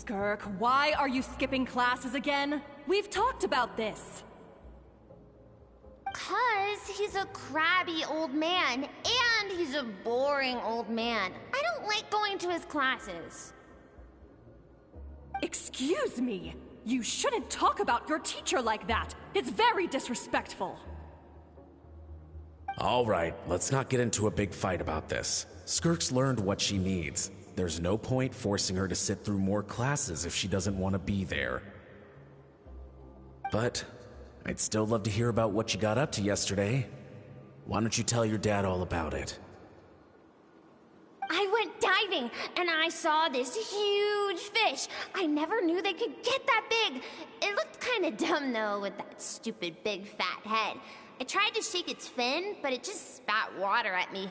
Skirk, why are you skipping classes again? We've talked about this. 'Cause he's a crabby old man, and he's a boring old man. I don't like going to his classes. Excuse me? You shouldn't talk about your teacher like that. It's very disrespectful. All right, let's not get into a big fight about this. Skirk's learned what she needs. There's no point forcing her to sit through more classes if she doesn't want to be there. But I'd still love to hear about what you got up to yesterday. Why don't you tell your dad all about it? I went diving, and I saw this huge fish. I never knew they could get that big. It looked kind of dumb, though, with that stupid big fat head. I tried to shake its fin, but it just spat water at me.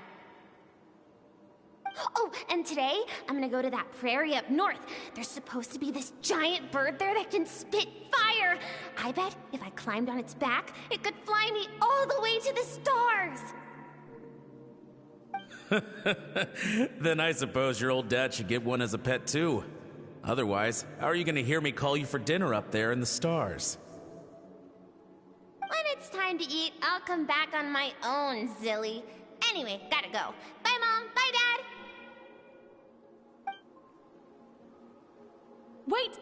Oh, and today, I'm gonna go to that prairie up north. There's supposed to be this giant bird there that can spit fire. I bet if I climbed on its back, it could fly me all the way to the stars. Then I suppose your old dad should get one as a pet too. Otherwise, how are you gonna hear me call you for dinner up there in the stars? When it's time to eat, I'll come back on my own, Zilly. Anyway, gotta go. Bye, Mom. Bye, Dad. Wait!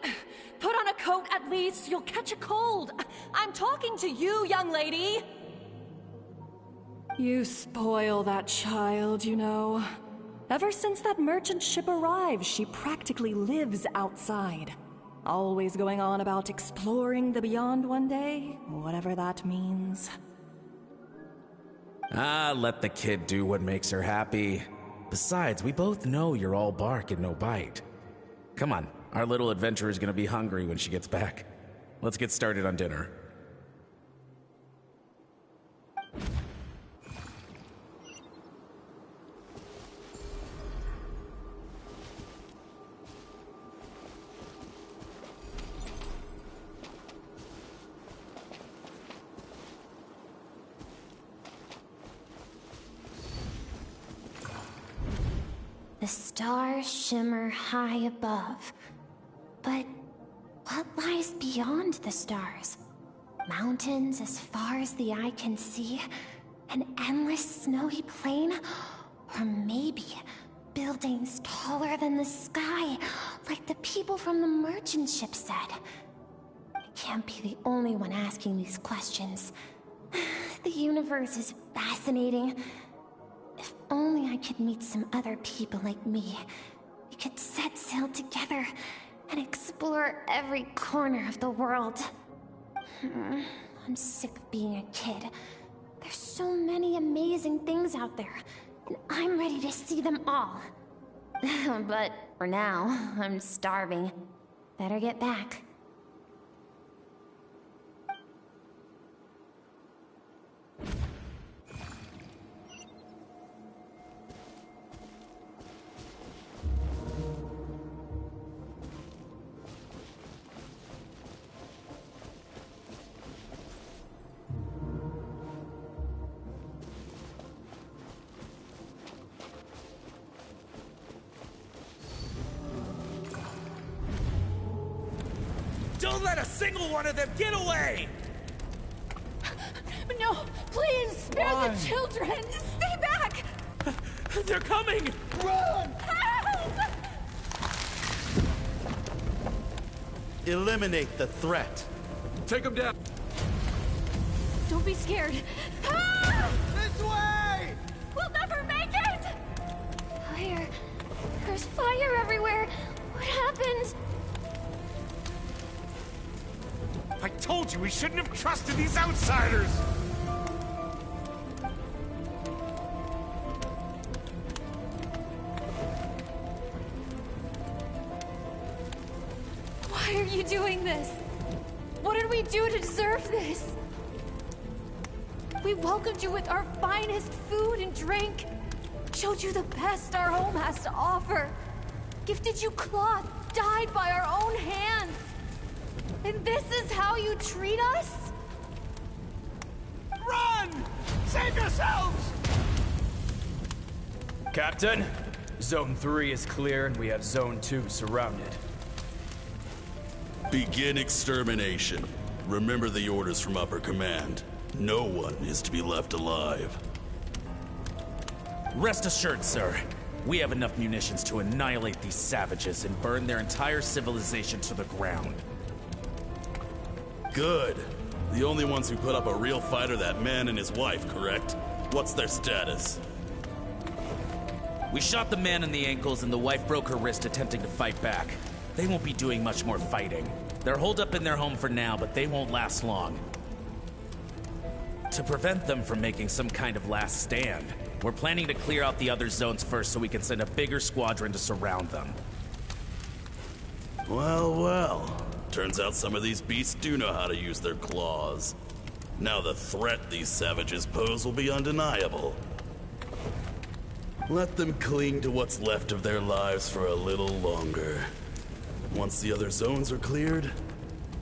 Put on a coat at least. You'll catch a cold. I'm talking to you, young lady. You spoil that child, you know. Ever since that merchant ship arrived, she practically lives outside. Always going on about exploring the beyond one day, whatever that means. Let the kid do what makes her happy. Besides, we both know you're all bark and no bite. Come on, our little adventurer is gonna be hungry when she gets back. Let's get started on dinner. The stars shimmer high above. But what lies beyond the stars? Mountains as far as the eye can see? An endless snowy plain? Or maybe buildings taller than the sky, like the people from the merchant ship said? I can't be the only one asking these questions. The universe is fascinating. If only I could meet some other people like me. We could set sail together and explore every corner of the world. I'm sick of being a kid. There's so many amazing things out there, and I'm ready to see them all. But for now, I'm starving. Better get back. Don't let a single one of them get away! No, please, spare Why? the children. Stay back. They're coming! Run! Help! Eliminate the threat. Take them down! Don't be scared. Ah! This way! We'll never make it! Fire. There's fire everywhere. What happened? I told you we shouldn't have trusted these outsiders! Why are you doing this? What did we do to deserve this? We welcomed you with our finest food and drink, showed you the best our home has to offer, gifted you cloth dyed by our own hands. And this is how you treat us? Run! Save yourselves! Captain, Zone 3 is clear and we have Zone 2 surrounded. Begin extermination. Remember the orders from upper command. No one is to be left alive. Rest assured, sir. We have enough munitions to annihilate these savages and burn their entire civilization to the ground. Good. The only ones who put up a real fight are that man and his wife, correct? What's their status? We shot the man in the ankles and the wife broke her wrist attempting to fight back. They won't be doing much more fighting. They're holed up in their home for now, but they won't last long. To prevent them from making some kind of last stand, we're planning to clear out the other zones first so we can send a bigger squadron to surround them. Well, well. Turns out some of these beasts do know how to use their claws. Now the threat these savages pose will be undeniable. Let them cling to what's left of their lives for a little longer. Once the other zones are cleared,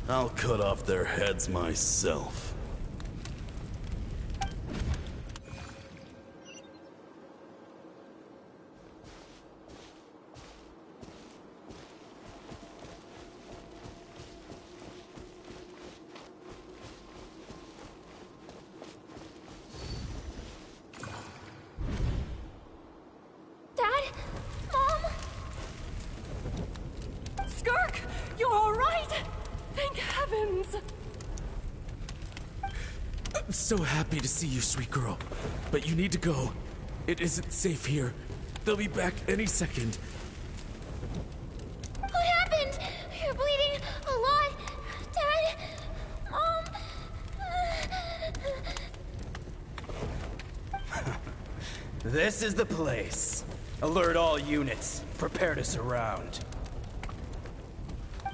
I'll cut off their heads myself. Dad? Mom? Skirk, you're all right? Thank heavens. I'm so happy to see you, sweet girl. But you need to go. It isn't safe here. They'll be back any second. What happened? You're bleeding a lot. Dad? Mom? This is the place. Alert all units. Prepare to surround.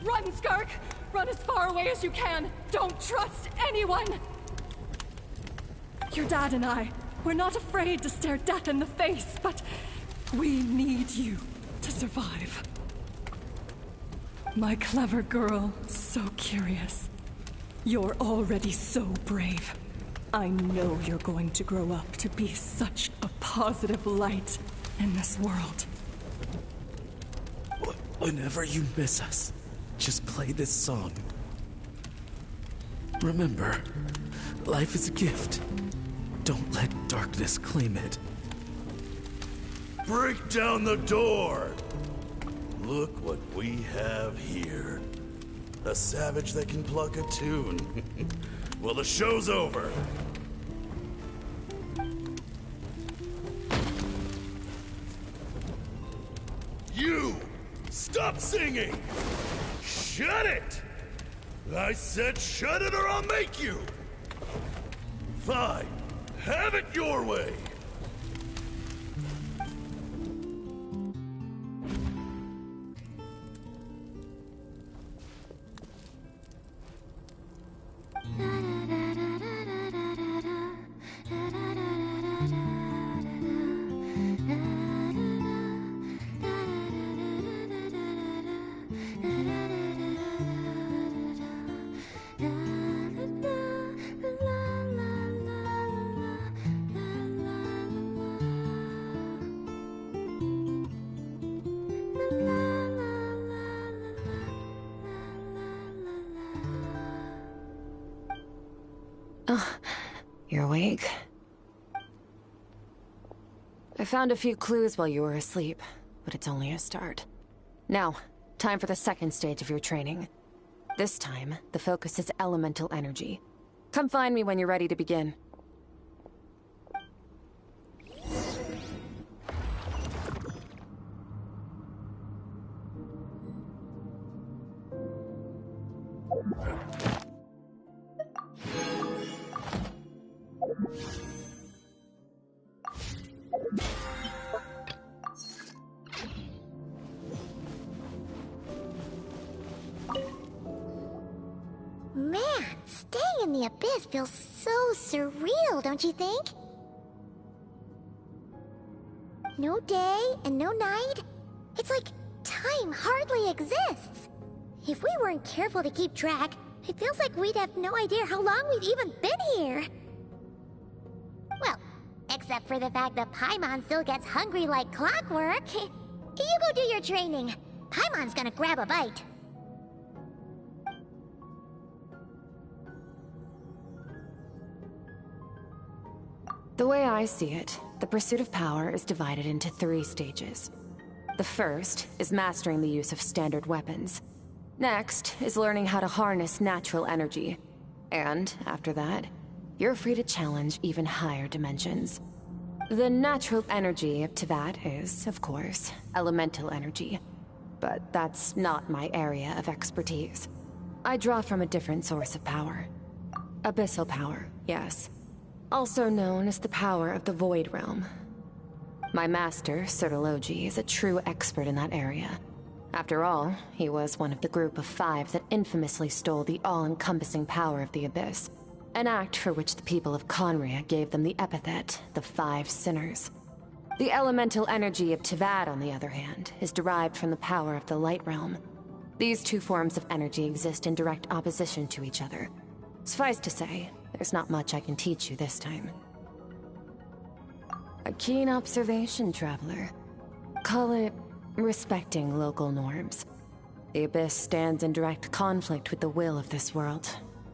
Run, Skirk! Run as far away as you can! Don't trust anyone! Your dad and I, we're not afraid to stare death in the face, but we need you to survive. My clever girl, so curious. You're already so brave. I know you're going to grow up to be such a positive light in this world. Whenever you miss us, just play this song. Remember, life is a gift. Don't let darkness claim it. Break down the door! Look what we have here. A savage that can pluck a tune. Well, the show's over. You! Stop singing! Shut it! I said shut it or I'll make you! Fine. Have it your way! You're awake? I found a few clues while you were asleep, but it's only a start. Now, time for the second stage of your training. This time, the focus is elemental energy. Come find me when you're ready to begin. Man, staying in the abyss feels so surreal, don't you think? No day and no night. It's like time hardly exists. If we weren't careful to keep track, it feels like we'd have no idea how long we've even been here. Well, except for the fact that Paimon still gets hungry like clockwork. You go do your training. Paimon's gonna grab a bite. The way I see it, the pursuit of power is divided into 3 stages. The first is mastering the use of standard weapons. Next is learning how to harness natural energy. And after that, you're free to challenge even higher dimensions. The natural energy of Teyvat is, of course, elemental energy. But that's not my area of expertise. I draw from a different source of power. Abyssal power, yes. Also known as the power of the Void Realm. My master, Sertologi, is a true expert in that area. After all, he was one of the group of 5 that infamously stole the all-encompassing power of the Abyss. An act for which the people of Conria gave them the epithet, the 5 Sinners. The elemental energy of Teyvat, on the other hand, is derived from the power of the Light Realm. These 2 forms of energy exist in direct opposition to each other. Suffice to say, there's not much I can teach you this time. A keen observation, traveler. Call it respecting local norms. The Abyss stands in direct conflict with the will of this world.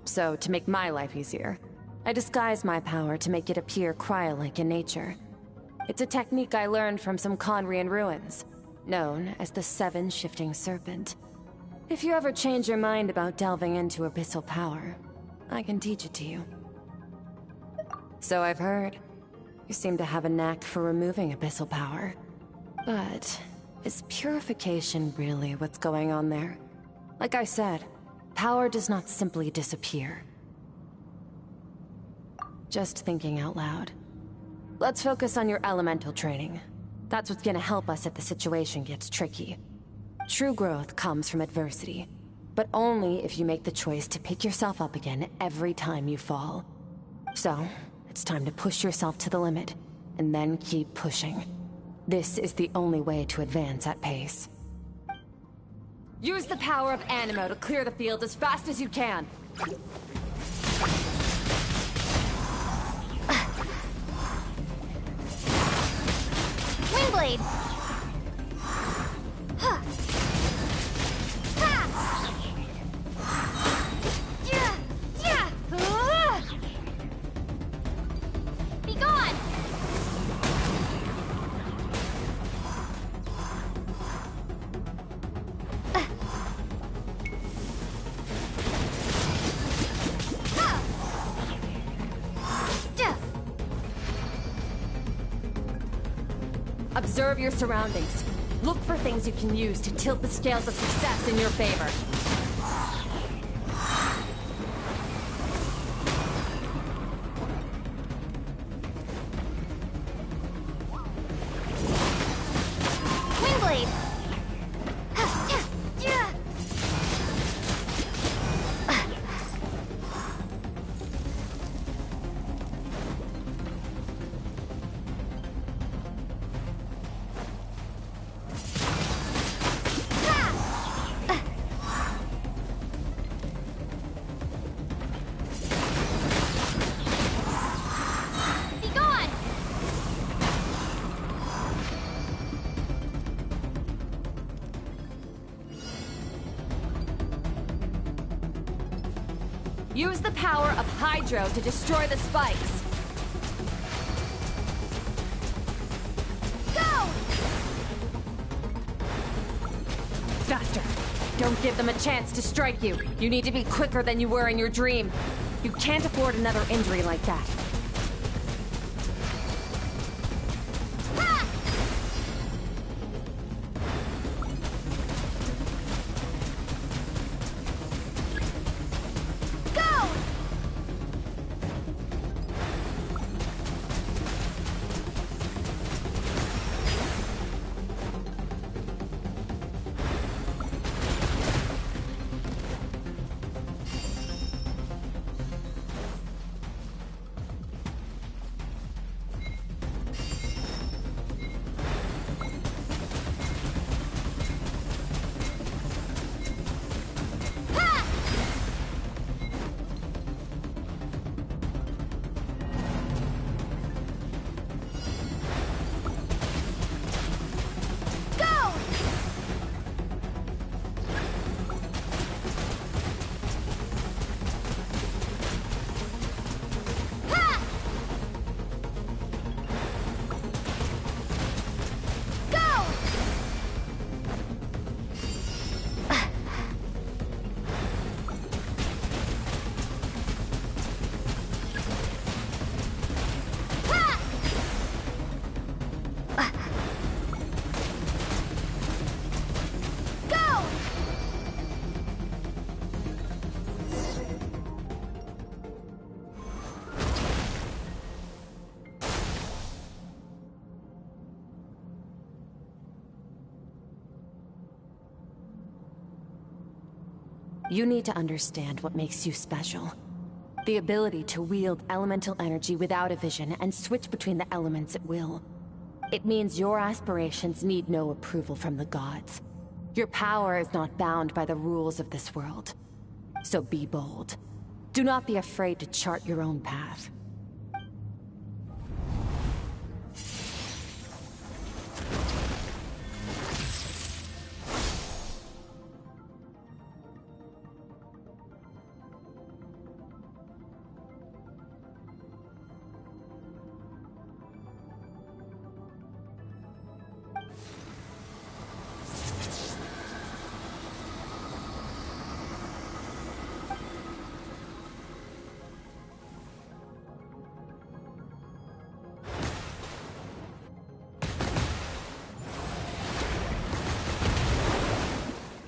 So, to make my life easier, I disguise my power to make it appear cryo-like in nature. It's a technique I learned from some Conrian ruins, known as the 7 Shifting Serpent. If you ever change your mind about delving into abyssal power, I can teach it to you. So I've heard. You seem to have a knack for removing abyssal power. But is purification really what's going on there? Like I said, power does not simply disappear. Just thinking out loud. Let's focus on your elemental training. That's what's gonna help us if the situation gets tricky. True growth comes from adversity, but only if you make the choice to pick yourself up again every time you fall. So, it's time to push yourself to the limit, and then keep pushing. This is the only way to advance at pace. Use the power of Animo to clear the field as fast as you can. Windblade! Huh. Ha! Yeah! Yeah! Be gone! Observe your surroundings. Look for things you can use to tilt the scales of success in your favor. Windblade! Be gone! Use the power of Hydro to destroy the spikes. Go! Faster! Don't give them a chance to strike you. You need to be quicker than you were in your dream. You can't afford another injury like that. Ha! Go! You need to understand what makes you special. The ability to wield elemental energy without a vision and switch between the elements at will. It means your aspirations need no approval from the gods. Your power is not bound by the rules of this world. So be bold. Do not be afraid to chart your own path.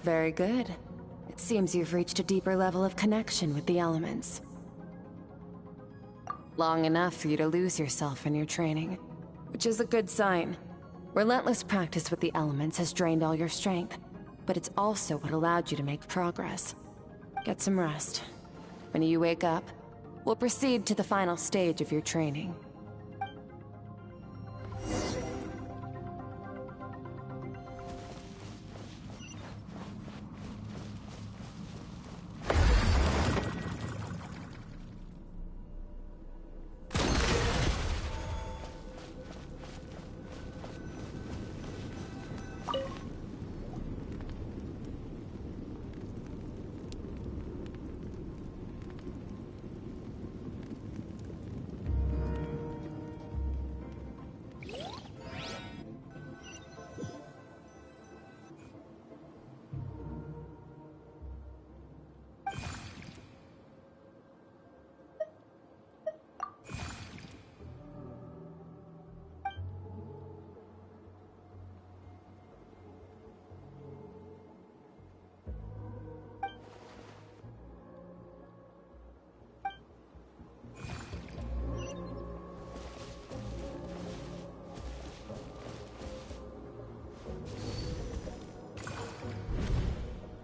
Very good. It seems you've reached a deeper level of connection with the elements. Long enough for you to lose yourself in your training, which is a good sign. Relentless practice with the elements has drained all your strength, but it's also what allowed you to make progress. Get some rest. When you wake up, we'll proceed to the final stage of your training.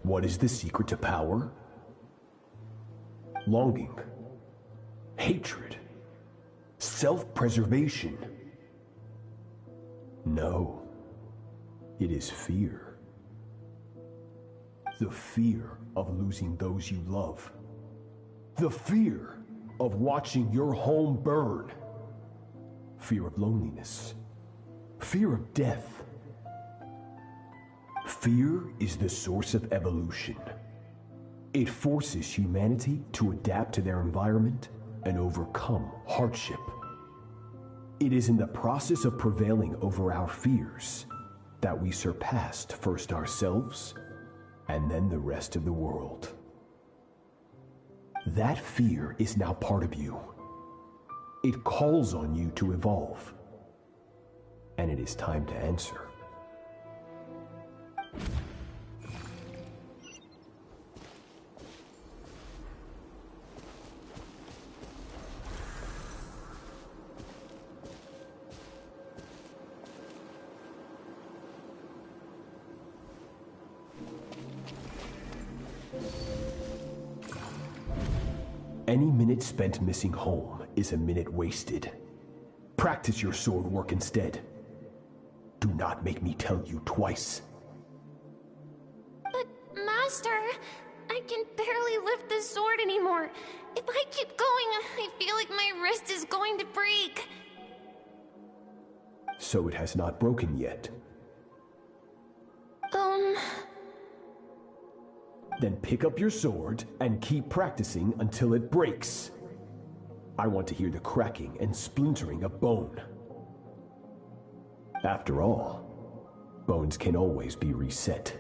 What is the secret to power? Longing, hatred, self-preservation. No, it is fear. The fear of losing those you love. The fear of watching your home burn. Fear of loneliness. Fear of death. Fear is the source of evolution. It forces humanity to adapt to their environment and overcome hardship. It is in the process of prevailing over our fears that we surpassed first ourselves and then the rest of the world. That fear is now part of you. It calls on you to evolve. And it is time to answer. Any minute spent missing home is a minute wasted. Practice your sword work instead. Do not make me tell you twice. But, Master, I can barely lift the sword anymore. If I keep going, I feel like my wrist is going to break. So it has not broken yet. Then pick up your sword and keep practicing until it breaks. I want to hear the cracking and splintering of bone. After all, bones can always be reset.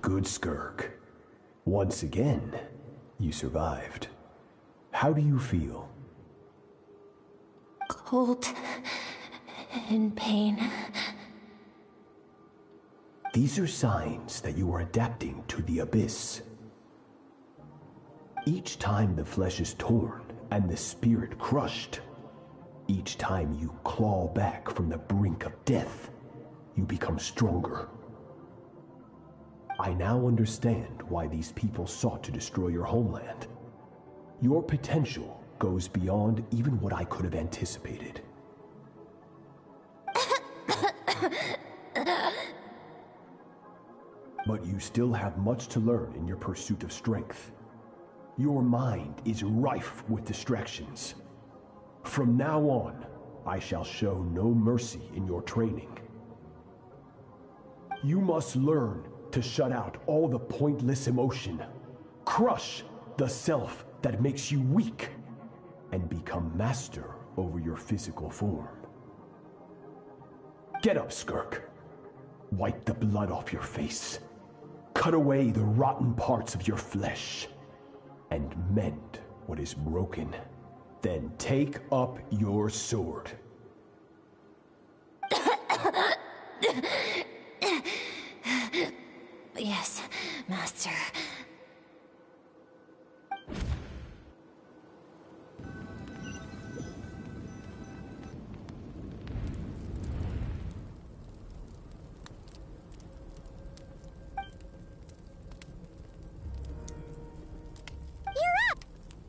Good, Skirk. Once again, you survived. How do you feel? cold and pain. These are signs that you are adapting to the abyss. Each time the flesh is torn and the spirit crushed, each time you claw back from the brink of death, you become stronger. I now understand why these people sought to destroy your homeland. Your potential goes beyond even what I could have anticipated. But you still have much to learn in your pursuit of strength. Your mind is rife with distractions. From now on, I shall show no mercy in your training. You must learn to shut out all the pointless emotion, crush the self that makes you weak, and become master over your physical form. Get up, Skirk. Wipe the blood off your face. Cut away the rotten parts of your flesh. And mend what is broken. Then take up your sword. Yes, Master.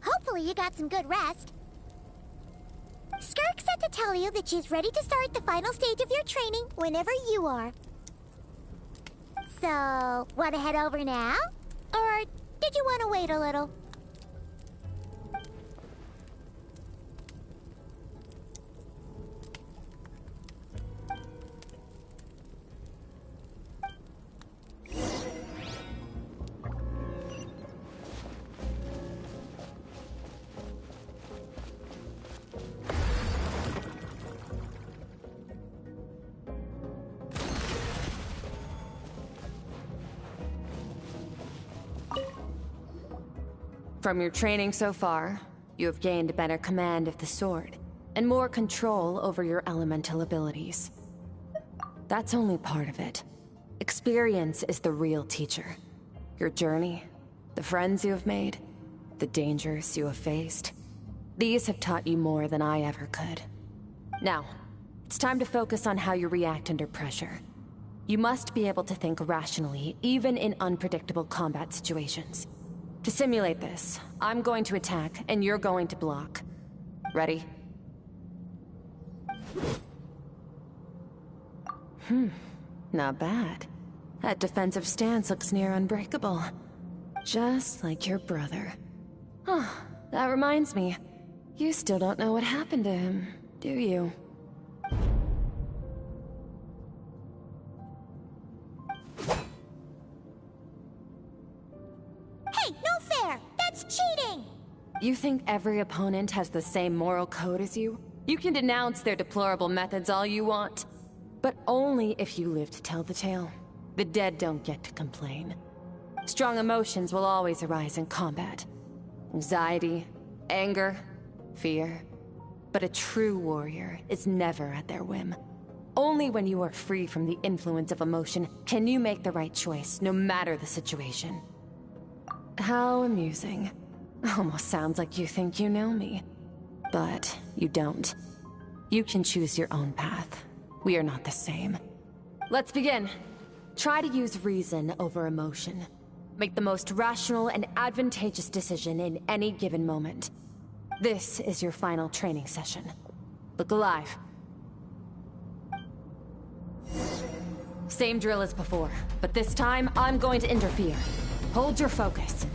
Hopefully you got some good rest. Skirk said to tell you that she's ready to start the final stage of your training whenever you are. So, want to head over now? Or did you want to wait a little? From your training so far, you have gained better command of the sword, and more control over your elemental abilities. That's only part of it. Experience is the real teacher. Your journey, the friends you have made, the dangers you have faced. These have taught you more than I ever could. Now, it's time to focus on how you react under pressure. You must be able to think rationally, even in unpredictable combat situations. To simulate this, I'm going to attack, and you're going to block. Ready? Not bad. That defensive stance looks near unbreakable. Just like your brother. Oh, that reminds me. You still don't know what happened to him, do you? Hey, no fair! That's cheating! You think every opponent has the same moral code as you? You can denounce their deplorable methods all you want. But only if you live to tell the tale. The dead don't get to complain. Strong emotions will always arise in combat. Anxiety, anger, fear. But a true warrior is never at their whim. Only when you are free from the influence of emotion can you make the right choice, no matter the situation. How amusing. Almost sounds like you think you know me. But you don't. You can choose your own path. We are not the same. Let's begin. Try to use reason over emotion. Make the most rational and advantageous decision in any given moment. This is your final training session. Look alive. Same drill as before, but this time I'm going to interfere. Hold your focus.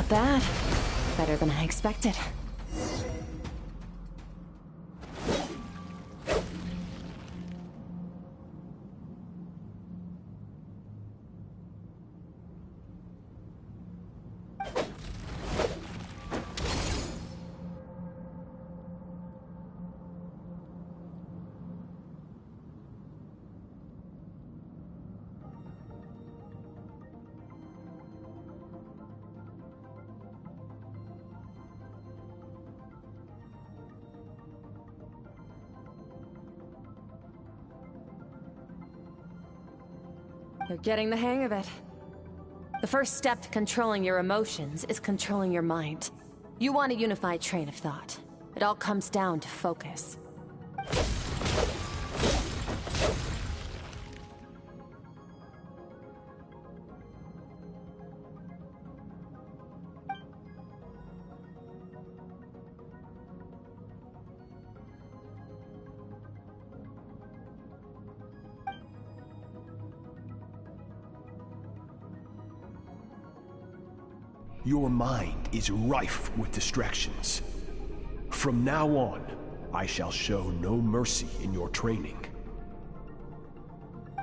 Not bad. Better than I expected. You're getting the hang of it. The first step to controlling your emotions is controlling your mind. You want a unified train of thought. It all comes down to focus. Your mind is rife with distractions. From now on, I shall show no mercy in your training.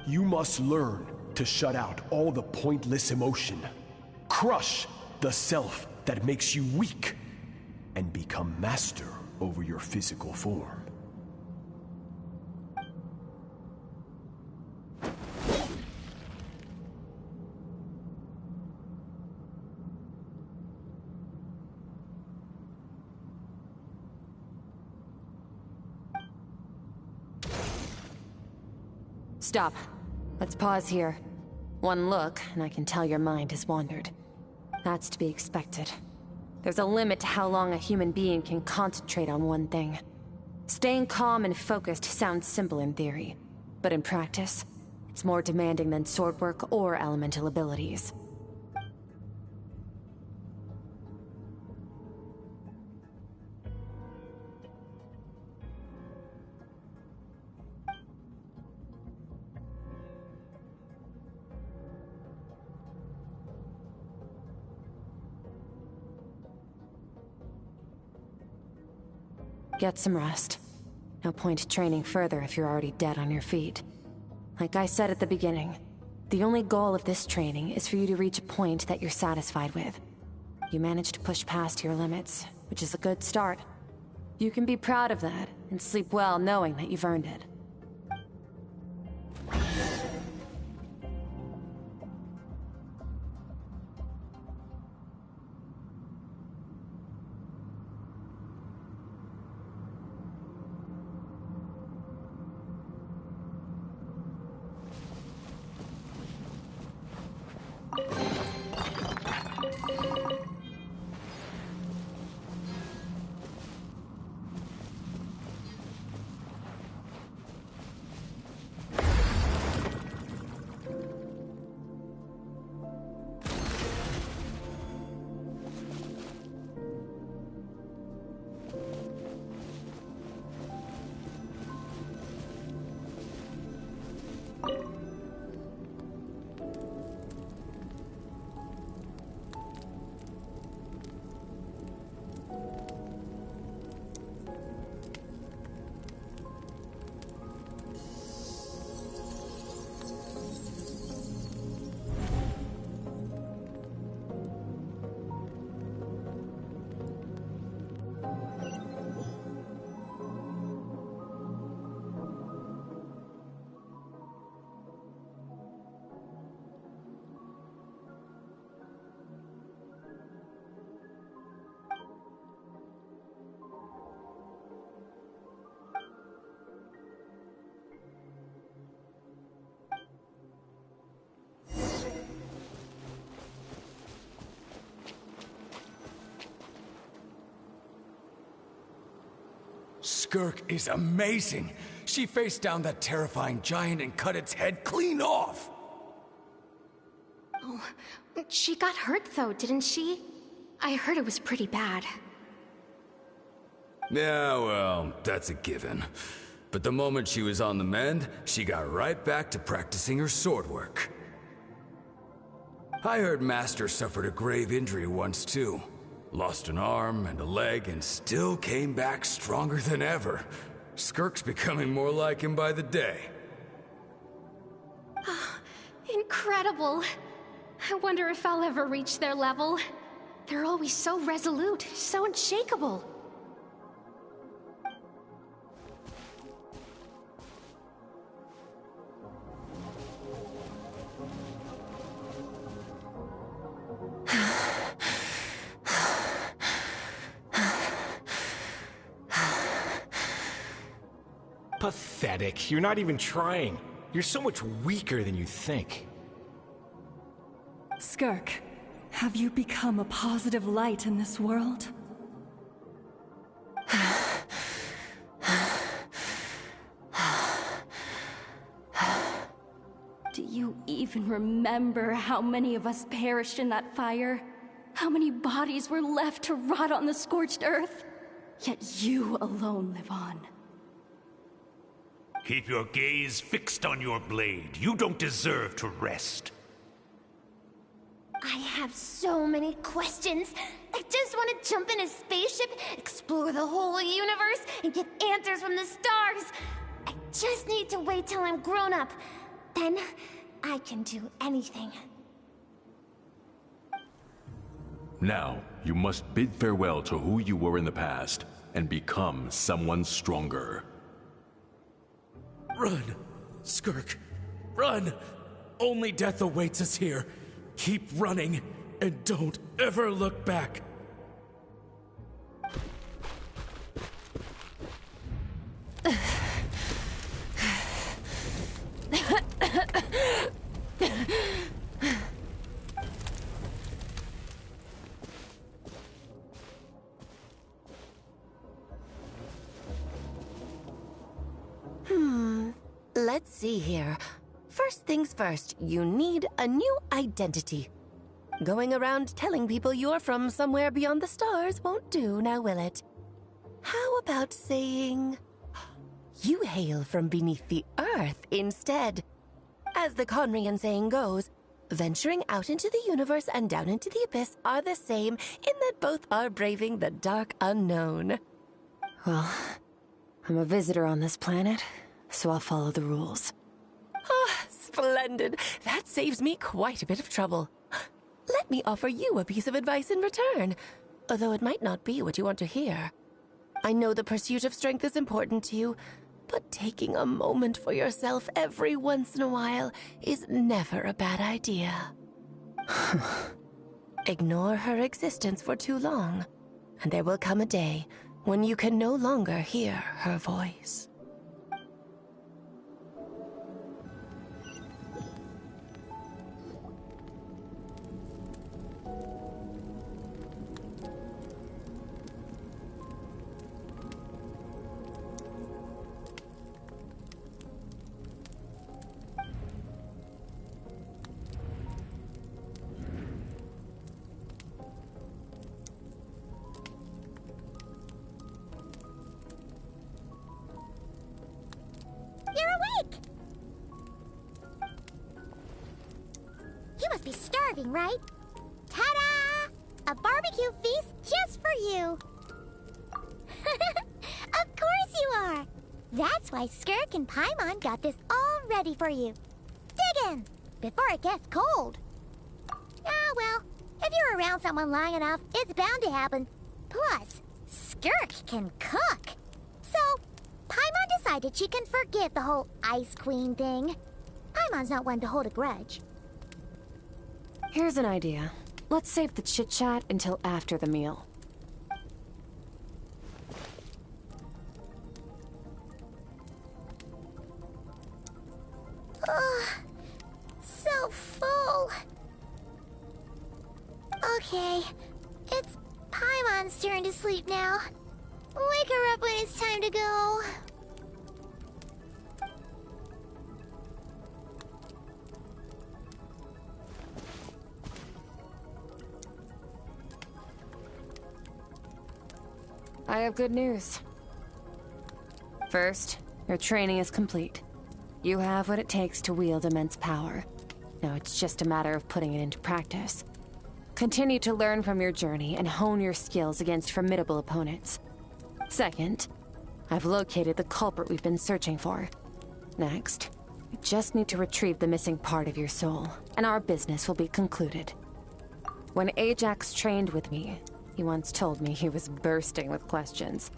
You must learn to shut out all the pointless emotion, crush the self that makes you weak, and become master over your physical form. Stop. Let's pause here. One look, and I can tell your mind has wandered. That's to be expected. There's a limit to how long a human being can concentrate on one thing. Staying calm and focused sounds simple in theory, but in practice, it's more demanding than sword work or elemental abilities. Get some rest. No point training further if you're already dead on your feet. Like I said at the beginning, the only goal of this training is for you to reach a point that you're satisfied with. You managed to push past your limits, which is a good start. You can be proud of that, and sleep well knowing that you've earned it. Skirk is amazing. She faced down that terrifying giant and cut its head clean off. Oh, she got hurt though, didn't she? I heard it was pretty bad. Yeah, well, that's a given. But the moment she was on the mend, she got right back to practicing her sword work. I heard Master suffered a grave injury once too. Lost an arm and a leg and still came back stronger than ever. Skirk's becoming more like him by the day. Incredible. I wonder if I'll ever reach their level. They're always so resolute, so unshakable. Pathetic. You're not even trying. You're so much weaker than you think. Skirk, have you become a positive light in this world? Do you even remember how many of us perished in that fire? How many bodies were left to rot on the scorched earth? Yet you alone live on. Keep your gaze fixed on your blade. You don't deserve to rest. I have so many questions. I just want to jump in a spaceship, explore the whole universe, and get answers from the stars. I just need to wait till I'm grown up. Then, I can do anything. Now, you must bid farewell to who you were in the past, and become someone stronger. Run! Skirk! Run! Only death awaits us here. Keep running, and don't ever look back. Let's see here. First things first, you need a new identity. Going around telling people you're from somewhere beyond the stars won't do, now will it? How about saying you hail from beneath the earth instead? As the Conrian saying goes, venturing out into the universe and down into the abyss are the same in that both are braving the dark unknown. Well, I'm a visitor on this planet, so I'll follow the rules. Ah, splendid. That saves me quite a bit of trouble. Let me offer you a piece of advice in return, although it might not be what you want to hear. I know the pursuit of strength is important to you, but taking a moment for yourself every once in a while is never a bad idea. Ignore her existence for too long, and there will come a day when you can no longer hear her voice. Right? Ta-da! A barbecue feast just for you! Of course you are! That's why Skirk and Paimon got this all ready for you. Dig in, before it gets cold. Ah, well, if you're around someone long enough, it's bound to happen. Plus, Skirk can cook. So, Paimon decided she can forgive the whole Ice Queen thing. Paimon's not one to hold a grudge. Here's an idea. Let's save the chit-chat until after the meal. Ugh, so full. Okay, it's Paimon's turn to sleep now. Wake her up when it's time to go. I have good news. First, your training is complete. You have what it takes to wield immense power. Now it's just a matter of putting it into practice. Continue to learn from your journey and hone your skills against formidable opponents. Second, I've located the culprit we've been searching for. Next, you just need to retrieve the missing part of your soul, and our business will be concluded. When Ajax trained with me, he once told me he was bursting with questions.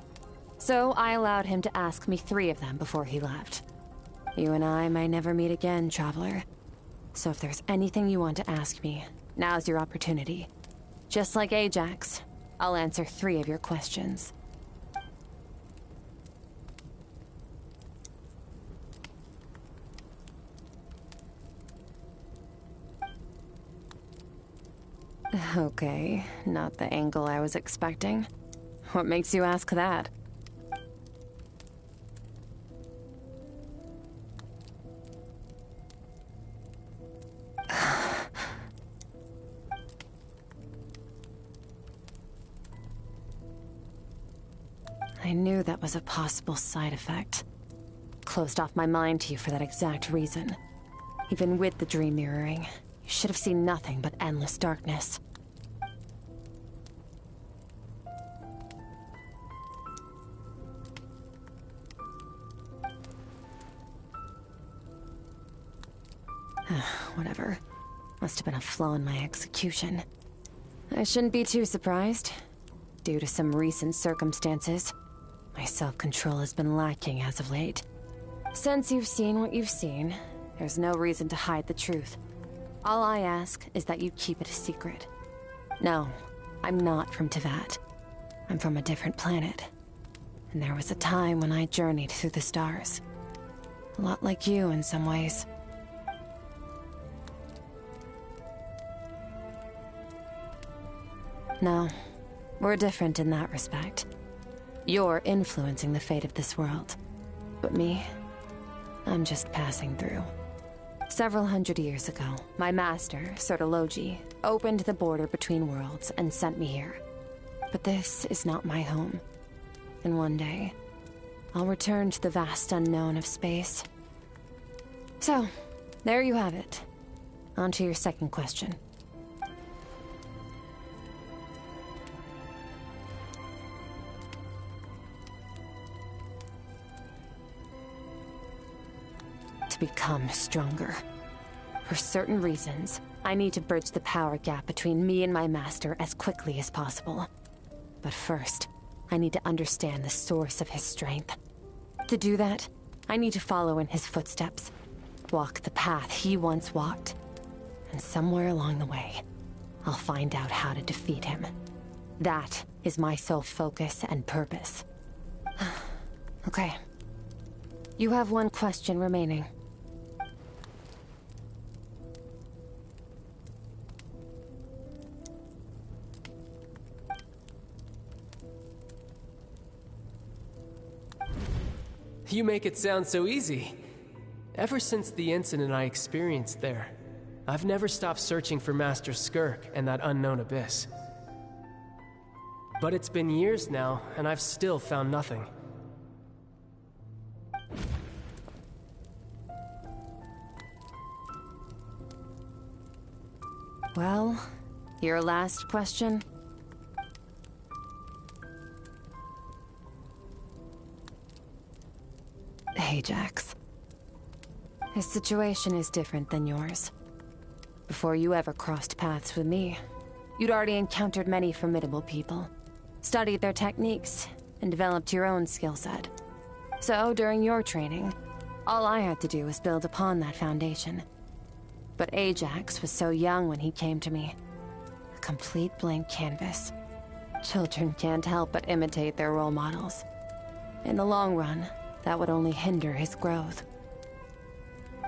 So I allowed him to ask me 3 of them before he left. You and I may never meet again, Traveler. So if there's anything you want to ask me, now's your opportunity. Just like Ajax, I'll answer 3 of your questions. Okay, not the angle I was expecting. What makes you ask that? I knew that was a possible side effect. Closed off my mind to you for that exact reason. Even with the dream mirroring, you should have seen nothing but endless darkness. Whatever. Must have been a flaw in my execution. I shouldn't be too surprised. Due to some recent circumstances, my self-control has been lacking as of late. Since you've seen what you've seen, there's no reason to hide the truth. All I ask is that you keep it a secret. No, I'm not from Tevat. I'm from a different planet. And there was a time when I journeyed through the stars. A lot like you in some ways. No, we're different in that respect. You're influencing the fate of this world. But me, I'm just passing through. Several hundred years ago, my master, Sertologi, opened the border between worlds and sent me here. But this is not my home. And one day, I'll return to the vast unknown of space. So, there you have it. On to your second question. Become stronger. For certain reasons, I need to bridge the power gap between me and my master as quickly as possible. But first, I need to understand the source of his strength. To do that, I need to follow in his footsteps, walk the path he once walked, and somewhere along the way, I'll find out how to defeat him. That is my sole focus and purpose. Okay. You have one question remaining. You make it sound so easy. Ever since the incident I experienced there, I've never stopped searching for Master Skirk and that unknown abyss. But it's been years now, and I've still found nothing. Well, your last question? Ajax. His situation is different than yours. Before you ever crossed paths with me, you'd already encountered many formidable people, studied their techniques, and developed your own skill set. So, during your training, all I had to do was build upon that foundation. But Ajax was so young when he came to me. A complete blank canvas. Children can't help but imitate their role models. In the long run, that would only hinder his growth.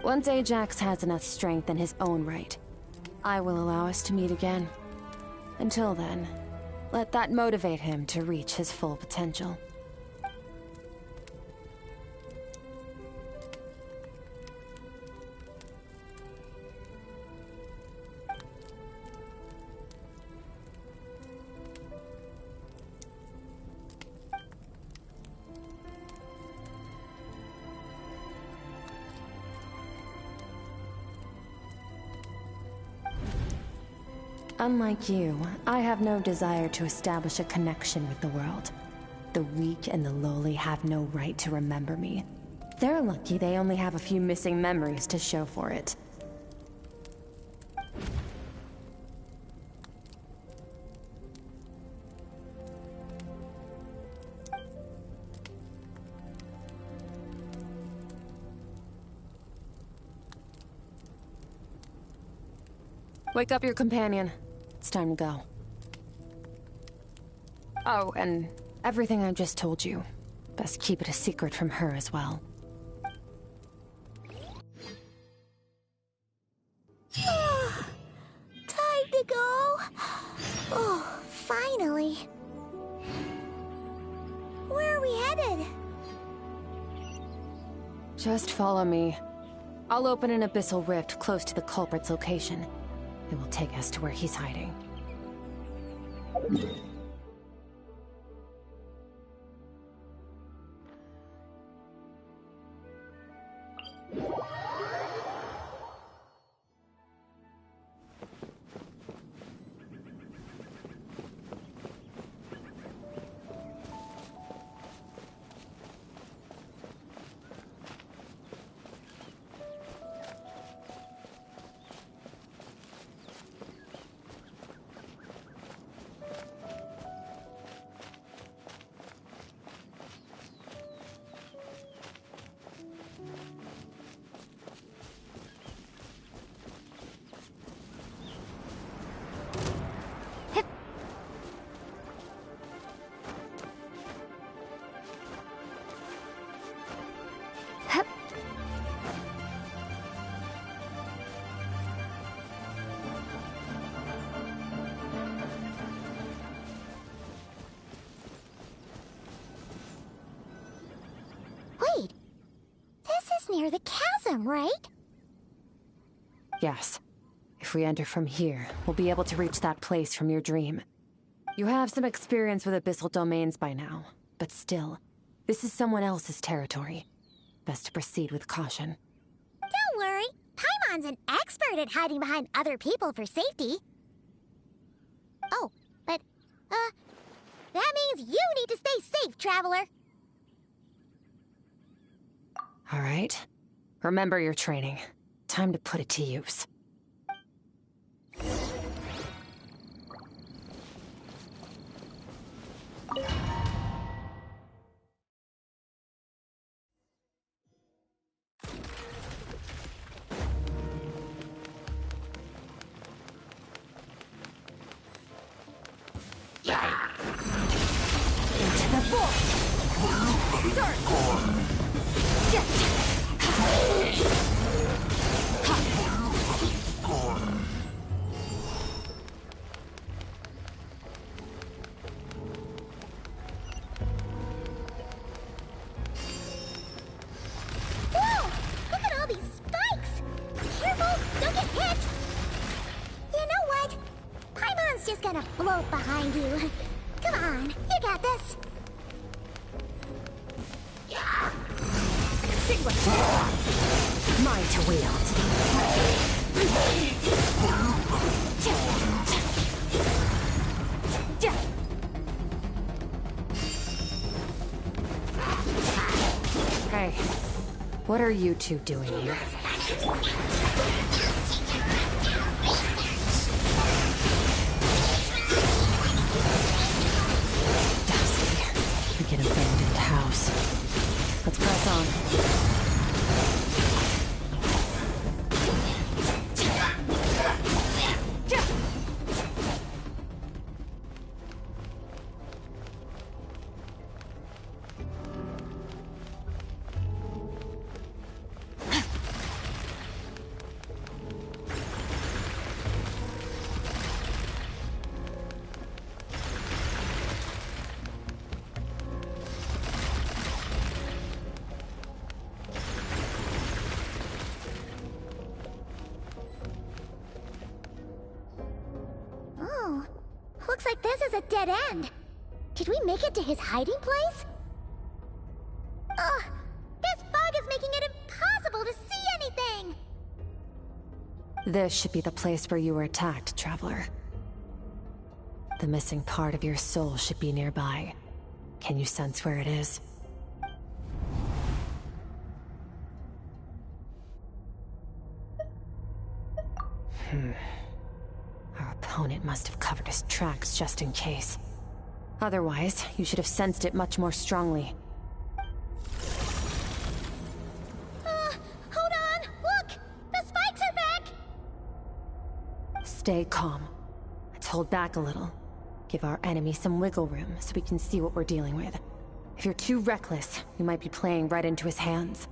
Once Ajax has enough strength in his own right, I will allow us to meet again. Until then, let that motivate him to reach his full potential. Unlike you, I have no desire to establish a connection with the world. The weak and the lowly have no right to remember me. They're lucky they only have a few missing memories to show for it. Wake up your companion. It's time to go. Oh, and everything I just told you. Best keep it a secret from her as well. Time to go. Oh, finally. Where are we headed? Just follow me. I'll open an abyssal rift close to the culprit's location. It will take us to where he's hiding. Wait, this is near the chasm, right? Yes. If we enter from here, we'll be able to reach that place from your dream. You have some experience with abyssal domains by now, but still, this is someone else's territory. Best to proceed with caution. Don't worry, Paimon's an expert at hiding behind other people for safety. Oh, but, that means you need to stay safe, traveler. All right. Remember your training. Time to put it to use. Into the void! Start! Whoa! Look at all these spikes! Careful! Don't get hit! You know what? Paimon's just gonna float behind you. Come on, you got this. Mine to wield. Hey, what are you two doing here? Dusty, like an abandoned house. Let's press on. Oh, looks like this is a dead end. Did we make it to his hiding place? Ugh, this fog is making it impossible to see anything! This should be the place where you were attacked, Traveler. The missing part of your soul should be nearby. Can you sense where it is? Our opponent must have covered his tracks just in case. Otherwise, you should have sensed it much more strongly. Hold on! Look! The spikes are back! Stay calm. Let's hold back a little. Give our enemy some wiggle room so we can see what we're dealing with. If you're too reckless, you might be playing right into his hands.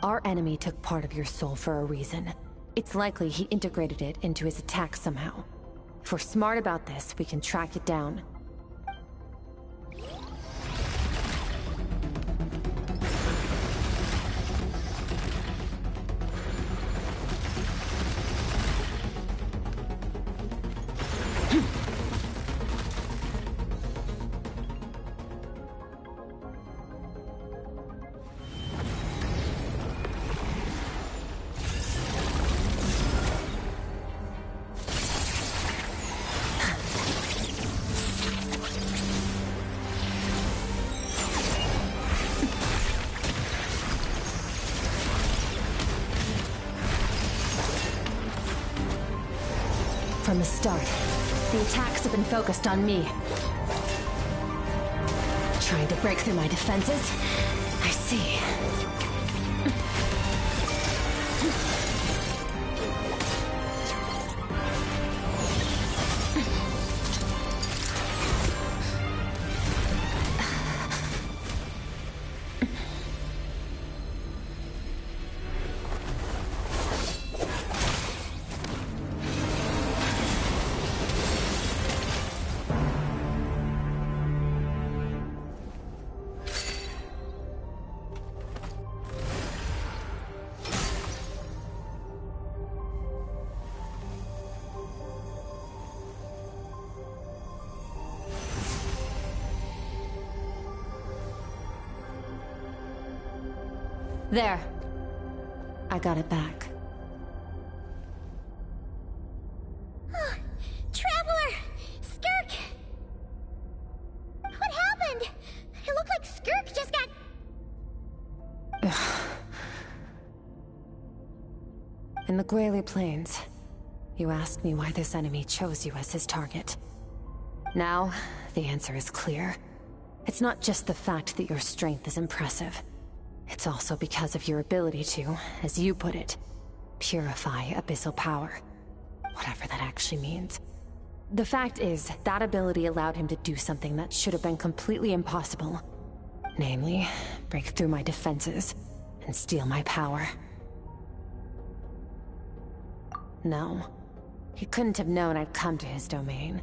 Our enemy took part of your soul for a reason. It's likely he integrated it into his attack somehow. If we're smart about this, we can track it down. From the start, the attacks have been focused on me. Trying to break through my defenses? I see. There. I got it back. Traveler! Skirk! What happened? It looked like Skirk just got... In the Gwali Plains, you asked me why this enemy chose you as his target. Now, the answer is clear. It's not just the fact that your strength is impressive. It's also because of your ability to, as you put it, purify abyssal power. Whatever that actually means. The fact is, that ability allowed him to do something that should have been completely impossible. Namely, break through my defenses and steal my power. No, he couldn't have known I'd come to his domain.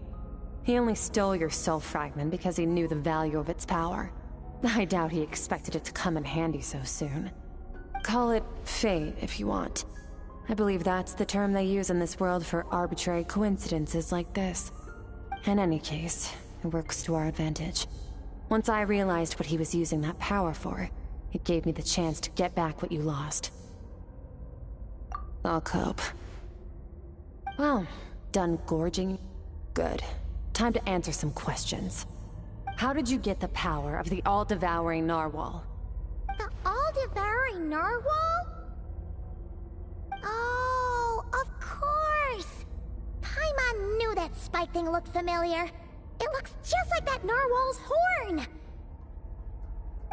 He only stole your soul fragment because he knew the value of its power. I doubt he expected it to come in handy so soon. Call it fate, if you want. I believe that's the term they use in this world for arbitrary coincidences like this. In any case, it works to our advantage. Once I realized what he was using that power for, it gave me the chance to get back what you lost. I'll cope. Well, done gorging? Good. Time to answer some questions. How did you get the power of the all-devouring narwhal? The all-devouring narwhal? Oh, of course! Paimon knew that spike thing looked familiar. It looks just like that narwhal's horn!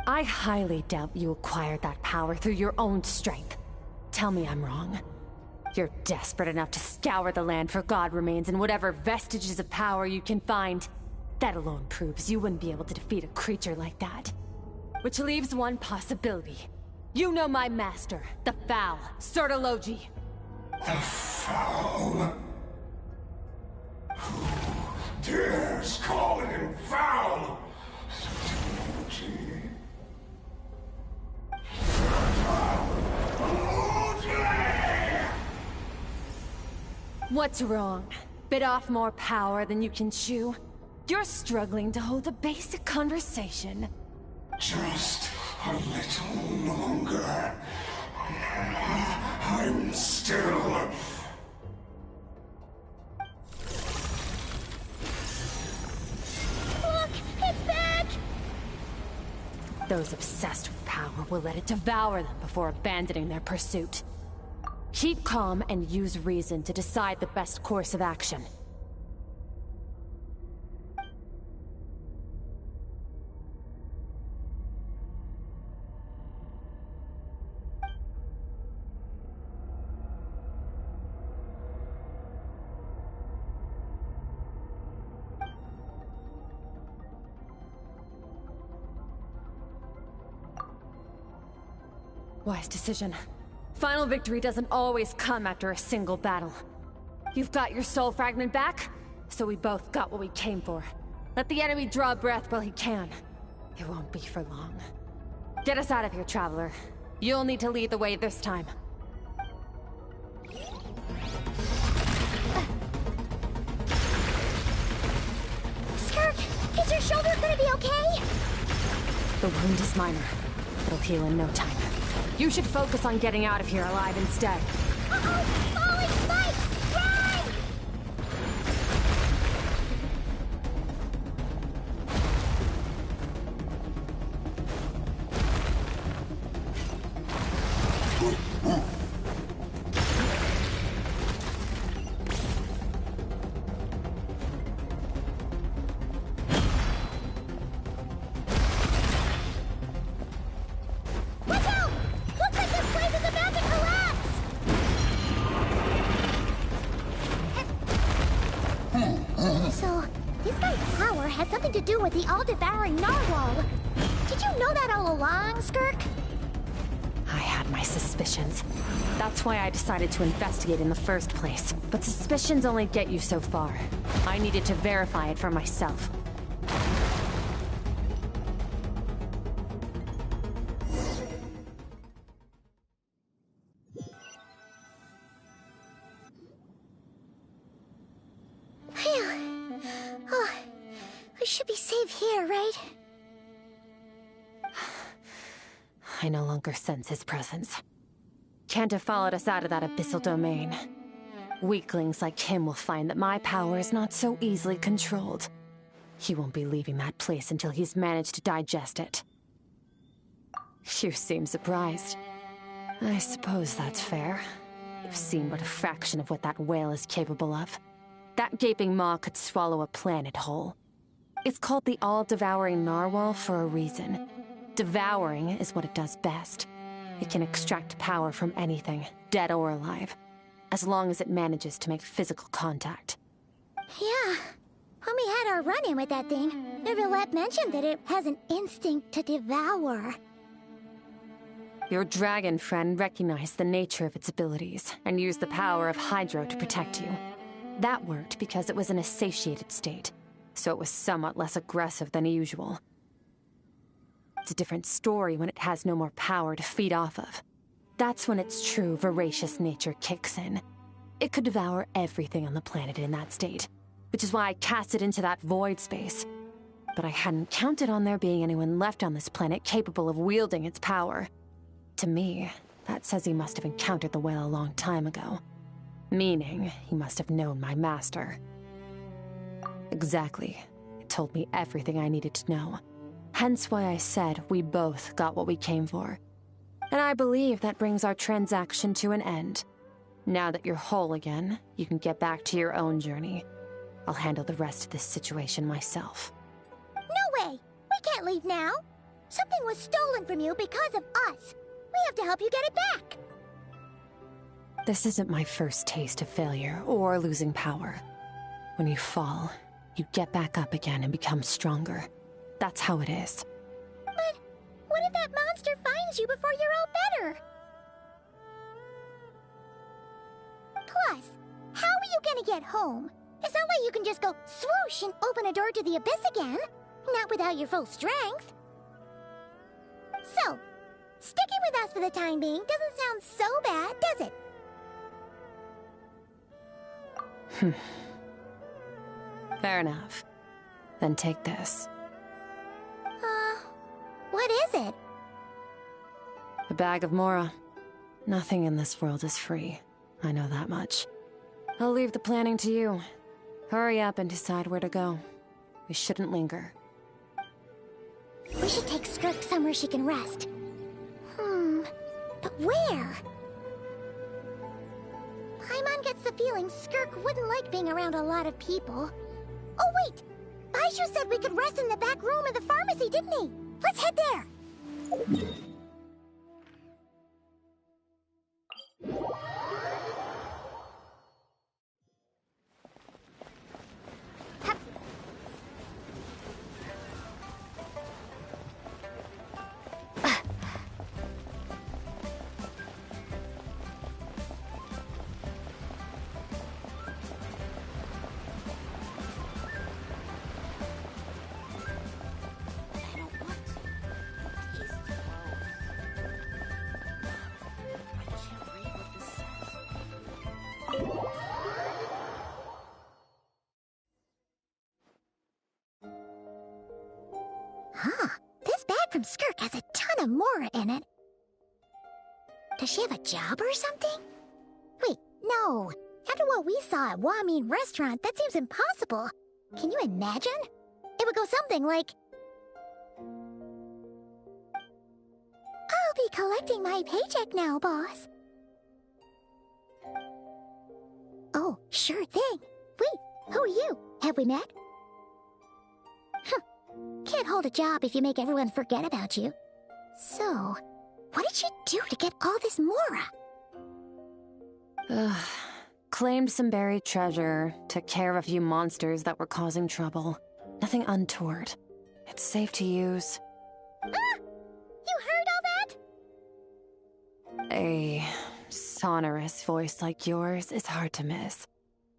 I highly doubt you acquired that power through your own strength. Tell me I'm wrong. You're desperate enough to scour the land for god remains and whatever vestiges of power you can find. That alone proves you wouldn't be able to defeat a creature like that. Which leaves one possibility. You know my master, the Foul, Sertologi. The Foul? Who dares call him Foul? Sertologi. What's wrong? Bit off more power than you can chew? You're struggling to hold a basic conversation. Just a little longer. I'm still... Those obsessed with power will let it devour them before abandoning their pursuit. Keep calm and use reason to decide the best course of action. Wise decision. Final victory doesn't always come after a single battle. You've got your soul fragment back, so we both got what we came for. Let the enemy draw breath while he can. It won't be for long. Get us out of here, Traveler. You'll need to lead the way this time. Skirk, is your shoulder gonna be okay? The wound is minor. It'll heal in no time. You should focus on getting out of here alive instead. Uh-oh! Falling spikes! Run! Watch out! Looks like this place is about to collapse! So, this guy's power has something to do with the all-devouring narwhal. Did you know that all along, Skirk? I had my suspicions. That's why I decided to investigate in the first place. But suspicions only get you so far. I needed to verify it for myself. Phew. Oh, we should be safe here, right? I no longer sense his presence. Can't have followed us out of that abyssal domain. Weaklings like him will find that my power is not so easily controlled. He won't be leaving that place until he's managed to digest it. You seem surprised. I suppose that's fair. You've seen but a fraction of what that whale is capable of. That gaping maw could swallow a planet whole. It's called the all-devouring narwhal for a reason. Devouring is what it does best. It can extract power from anything, dead or alive, as long as it manages to make physical contact. Yeah. When we had our run-in with that thing, Nervalette mentioned that it has an instinct to devour. Your dragon friend recognized the nature of its abilities and used the power of Hydro to protect you. That worked because it was in a satiated state, so it was somewhat less aggressive than usual. It's a different story when it has no more power to feed off of. That's when its true voracious nature kicks in. It could devour everything on the planet in that state, which is why I cast it into that void space. But I hadn't counted on there being anyone left on this planet capable of wielding its power. To me, that says he must have encountered the whale a long time ago. Meaning, he must have known my master. Exactly. It told me everything I needed to know. Hence why I said we both got what we came for. And I believe that brings our transaction to an end. Now that you're whole again, you can get back to your own journey. I'll handle the rest of this situation myself. No way! We can't leave now! Something was stolen from you because of us! We have to help you get it back! This isn't my first taste of failure or losing power. When you fall, you get back up again and become stronger. That's how it is. But what if that monster finds you before you're all better? Plus, how are you gonna get home? It's not like you can just go swoosh and open a door to the abyss again. Not without your full strength. So, sticking with us for the time being doesn't sound so bad, does it? Fair enough. Then take this. What is it? A bag of Mora. Nothing in this world is free. I know that much. I'll leave the planning to you. Hurry up and decide where to go. We shouldn't linger. We should take Skirk somewhere she can rest. But where? Paimon gets the feeling Skirk wouldn't like being around a lot of people. Oh wait! Baishu said we could rest in the back room of the pharmacy, didn't he? Let's head there! Huh. This bag from Skirk has a ton of Mora in it. Does she have a job or something? Wait, no. After what we saw at Wamin Restaurant, that seems impossible. Can you imagine? It would go something like... I'll be collecting my paycheck now, boss. Oh, sure thing. Wait, who are you? Have we met? Can't hold a job if you make everyone forget about you. So, what did she do to get all this Mora? Claimed some buried treasure, took care of a few monsters that were causing trouble. Nothing untoward. It's safe to use. Ah! You heard all that? A sonorous voice like yours is hard to miss.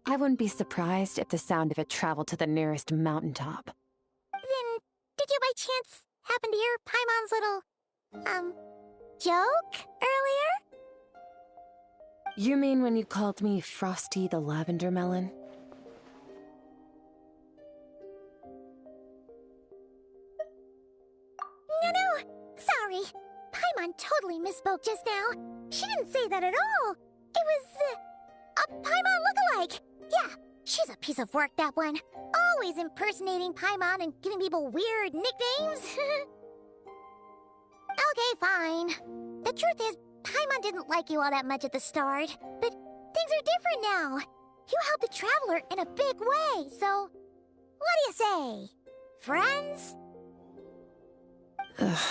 I wouldn't be surprised if the sound of it traveled to the nearest mountaintop. Then, did you by chance happen to hear Paimon's little, joke earlier? You mean when you called me Frosty the Lavender Melon? No, sorry. Paimon totally misspoke just now. She didn't say that at all. It was, a Paimon lookalike. Yeah, she's a piece of work, that one. Always impersonating Paimon and giving people weird nicknames. Okay, fine. The truth is, Paimon didn't like you all that much at the start, but things are different now. You helped the Traveler in a big way, so... What do you say? Friends? Ugh.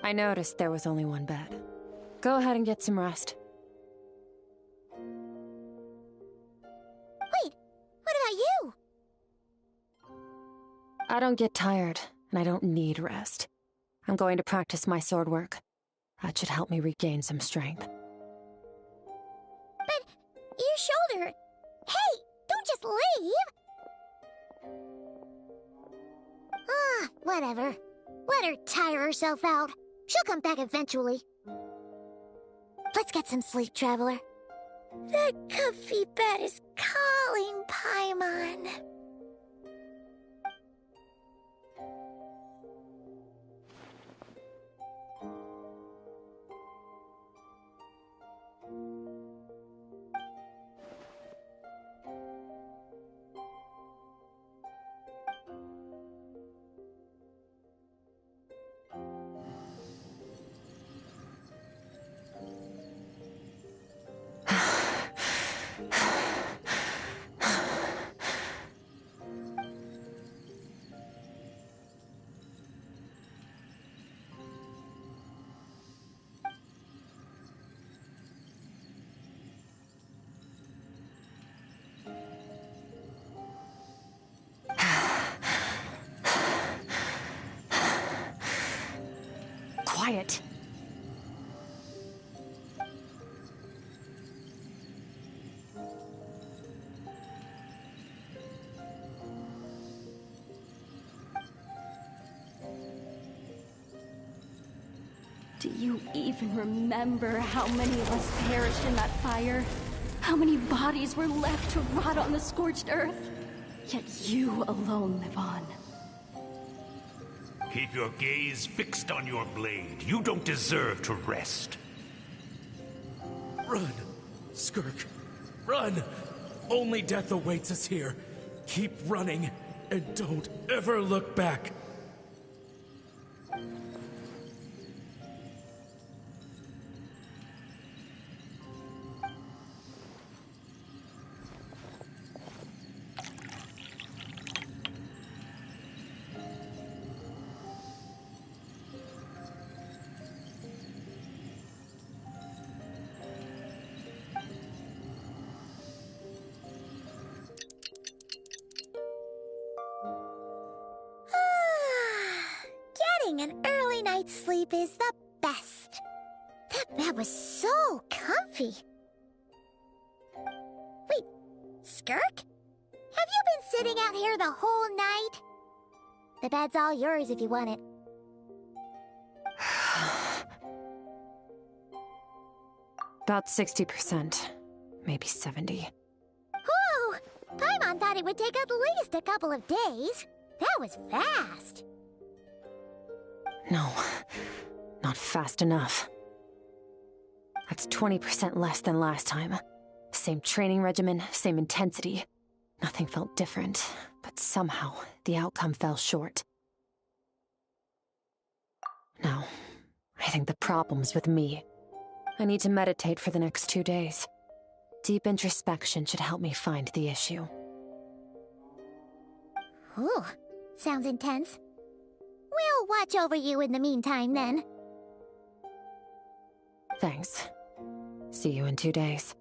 I noticed there was only one bed. Go ahead and get some rest. Wait, what about you? I don't get tired, and I don't need rest. I'm going to practice my sword work. That should help me regain some strength. But your shoulder... Hey, don't just leave! Ah, whatever. Let her tire herself out. She'll come back eventually. Let's get some sleep, Traveler. That comfy bed is calling, Paimon. Quiet. Do you even remember how many of us perished in that fire? How many bodies were left to rot on the scorched earth? Yet you alone live on. Keep your gaze fixed on your blade. You don't deserve to rest. Run, Skirk. Run! Only death awaits us here. Keep running. and don't ever look back. Getting an early night's sleep is the best. That bed was so comfy. Wait, Skirk? Have you been sitting out here the whole night? The bed's all yours if you want it. About 60%. Maybe 70. Whew! Paimon thought it would take at least a couple of days. That was fast. No, not fast enough. That's 20% less than last time. Same training regimen, same intensity. Nothing felt different, but somehow the outcome fell short. No, I think the problem's with me. I need to meditate for the next 2 days. Deep introspection should help me find the issue. Ooh, sounds intense. We'll watch over you in the meantime, then. Thanks. See you in 2 days.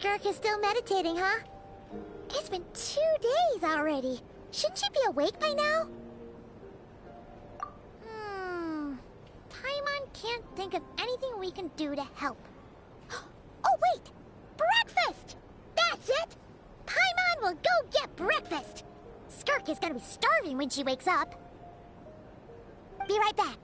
Skirk is still meditating, huh? It's been 2 days already. Shouldn't she be awake by now? Paimon can't think of anything we can do to help. Oh, wait! Breakfast! That's it! Paimon will go get breakfast! Skirk is gonna be starving when she wakes up. Be right back.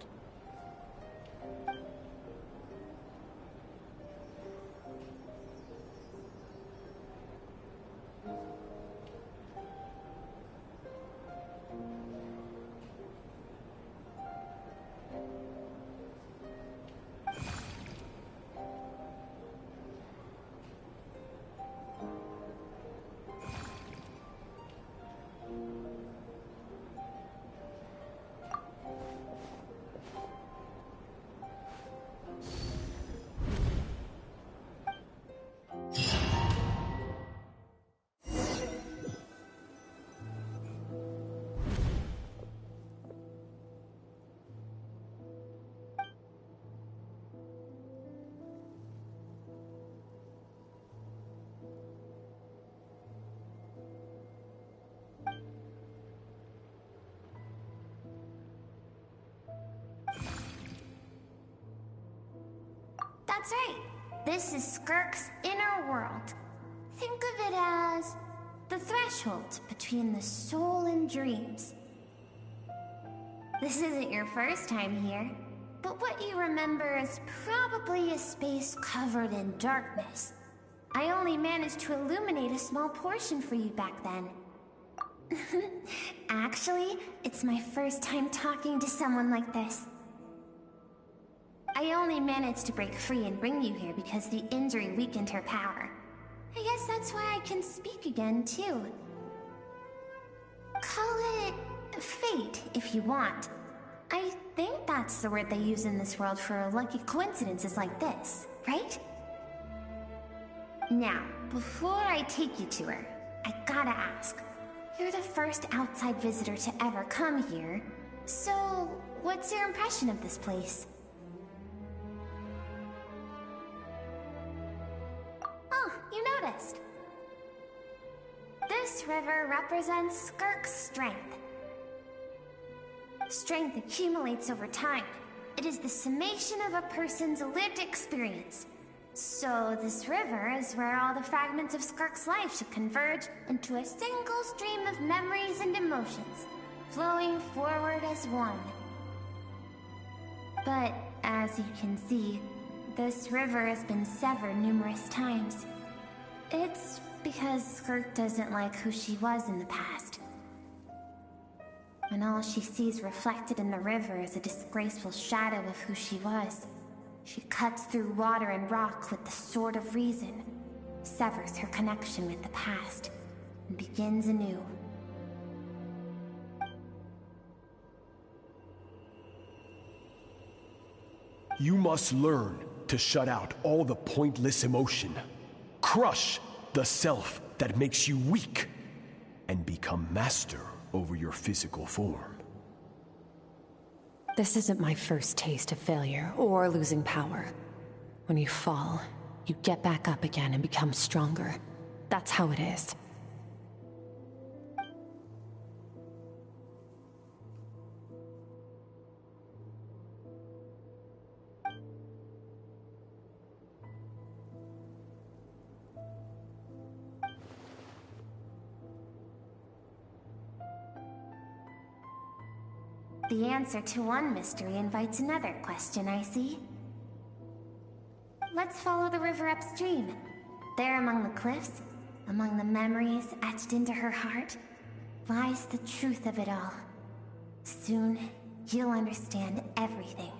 That's right. This is Skirk's inner world. Think of it as the threshold between the soul and dreams. This isn't your first time here, but what you remember is probably a space covered in darkness. I only managed to illuminate a small portion for you back then. Actually, it's my first time talking to someone like this. I only managed to break free and bring you here because the injury weakened her power. I guess that's why I can speak again, too. Call it fate, if you want. I think that's the word they use in this world for lucky coincidences like this, right? Now, before I take you to her, I gotta ask. You're the first outside visitor to ever come here, so what's your impression of this place? Oh, you noticed. This river represents Skirk's strength. Strength accumulates over time. It is the summation of a person's lived experience. So this river is where all the fragments of Skirk's life should converge into a single stream of memories and emotions, flowing forward as one. But, as you can see, this river has been severed numerous times. It's because Skirk doesn't like who she was in the past. When all she sees reflected in the river is a disgraceful shadow of who she was, she cuts through water and rock with the sword of reason, severs her connection with the past, and begins anew. You must learn to shut out all the pointless emotion. Crush the self that makes you weak, and become master over your physical form. This isn't my first taste of failure or losing power. When you fall, you get back up again and become stronger. That's how it is. The answer to one mystery invites another question, I see. Let's follow the river upstream. There among the cliffs, among the memories etched into her heart, lies the truth of it all. Soon, you'll understand everything.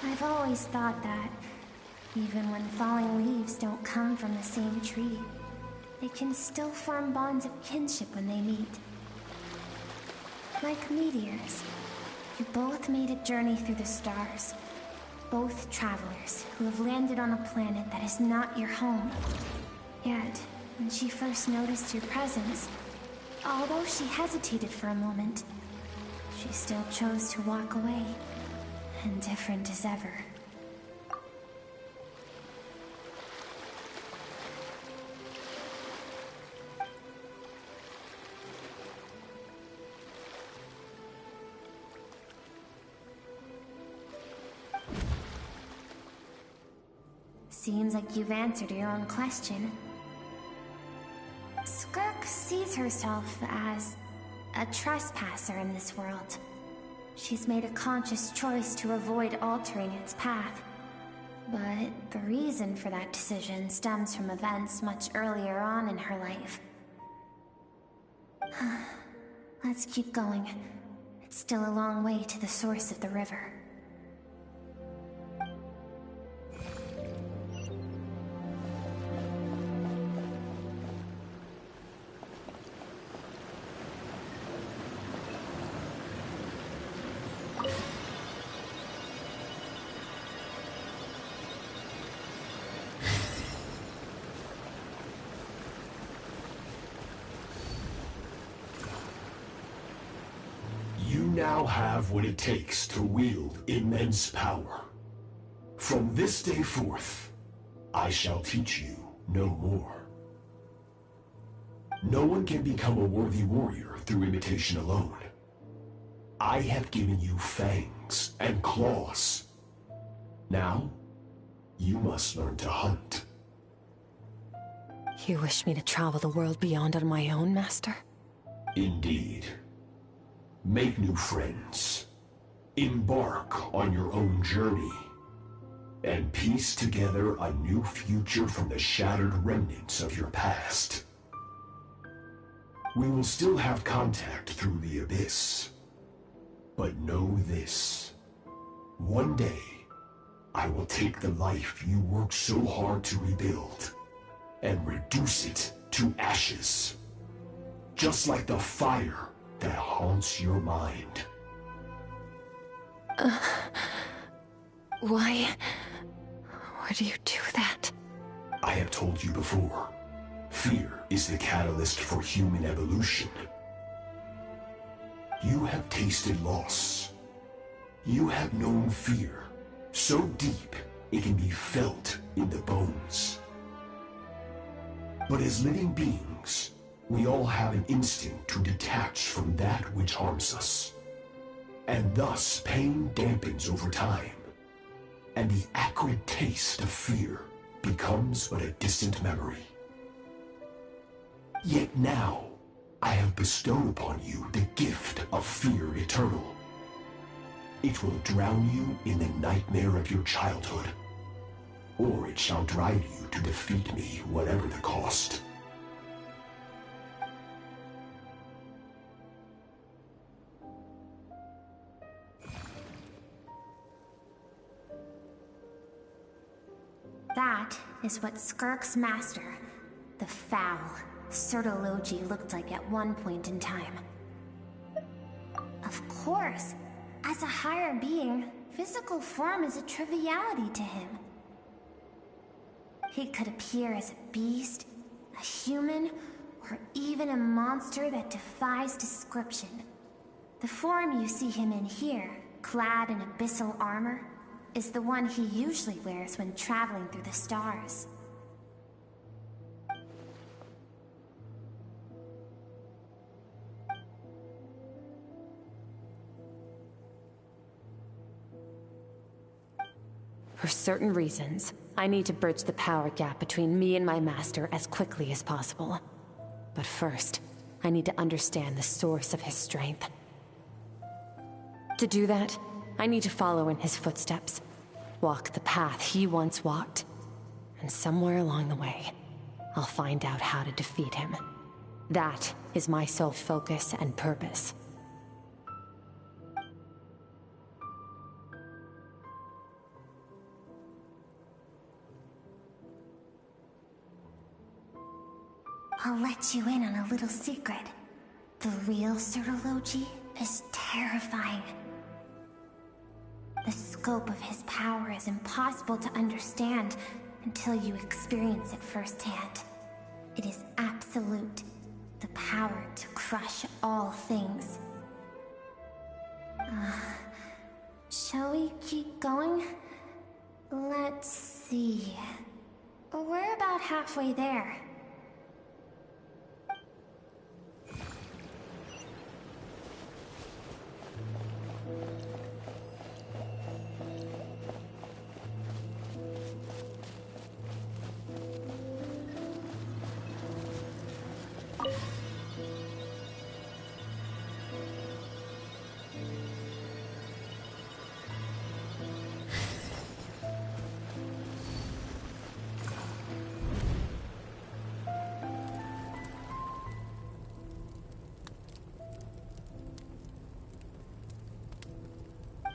I've always thought that, even when falling leaves don't come from the same tree, they can still form bonds of kinship when they meet. Like meteors, you both made a journey through the stars. Both travelers who have landed on a planet that is not your home. Yet, when she first noticed your presence, although she hesitated for a moment, she still chose to walk away. Indifferent as ever. Seems like you've answered your own question. Skirk sees herself as a trespasser in this world. She's made a conscious choice to avoid altering its path. But the reason for that decision stems from events much earlier on in her life. Let's keep going. It's still a long way to the source of the river. Now have what it takes to wield immense power. From this day forth, I shall teach you no more. No one can become a worthy warrior through imitation alone. I have given you fangs and claws. Now, you must learn to hunt. You wish me to travel the world beyond on my own, Master? Indeed. Make new friends. Embark on your own journey. And piece together a new future from the shattered remnants of your past. We will still have contact through the abyss. But know this. One day, I will take the life you worked so hard to rebuild and reduce it to ashes. Just like the fire that haunts your mind. Why would you do that? I have told you before, fear is the catalyst for human evolution. You have tasted loss. You have known fear, so deep it can be felt in the bones. But as living beings, we all have an instinct to detach from that which harms us. And thus pain dampens over time, and the acrid taste of fear becomes but a distant memory. Yet now, I have bestowed upon you the gift of fear eternal. It will drown you in the nightmare of your childhood, or it shall drive you to defeat me, whatever the cost. That is what Skirk's master, the foul Sertology, looked like at one point in time. Of course, as a higher being, physical form is a triviality to him. He could appear as a beast, a human, or even a monster that defies description. The form you see him in here, clad in abyssal armor, is the one he usually wears when traveling through the stars. For certain reasons, I need to bridge the power gap between me and my master as quickly as possible. But first, I need to understand the source of his strength. To do that, I need to follow in his footsteps, walk the path he once walked, and somewhere along the way, I'll find out how to defeat him. That is my sole focus and purpose. I'll let you in on a little secret. The real Sertology is terrifying. The scope of his power is impossible to understand until you experience it firsthand. It is absolute, the power to crush all things. Shall we keep going? Let's see. We're about halfway there.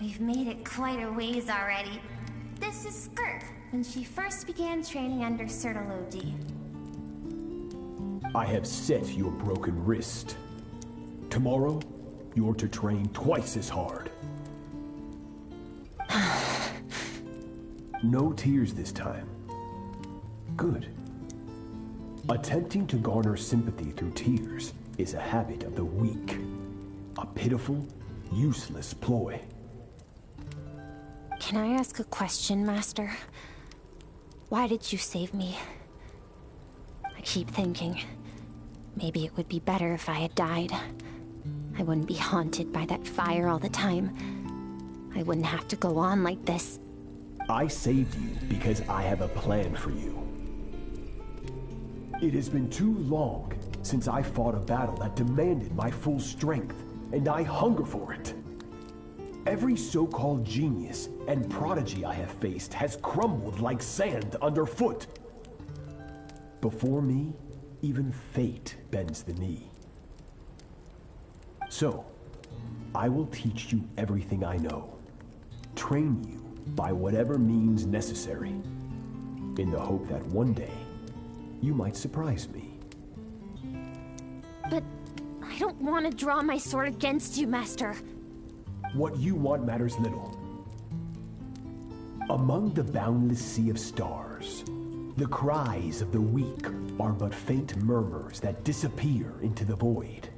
We've made it quite a ways already. This is Skirk, when she first began training under Sertology. I have set your broken wrist. Tomorrow, you're to train twice as hard. No tears this time. Good. Attempting to garner sympathy through tears is a habit of the weak. A pitiful, useless ploy. Can I ask a question, Master? Why did you save me? I keep thinking, maybe it would be better if I had died. I wouldn't be haunted by that fire all the time. I wouldn't have to go on like this. I saved you because I have a plan for you. It has been too long since I fought a battle that demanded my full strength, and I hunger for it. Every so-called genius and prodigy I have faced has crumbled like sand underfoot. Before me, even fate bends the knee. So, I will teach you everything I know. Train you by whatever means necessary, in the hope that one day, you might surprise me. But I don't want to draw my sword against you, Master. What you want matters little. Among the boundless sea of stars, the cries of the weak are but faint murmurs that disappear into the void.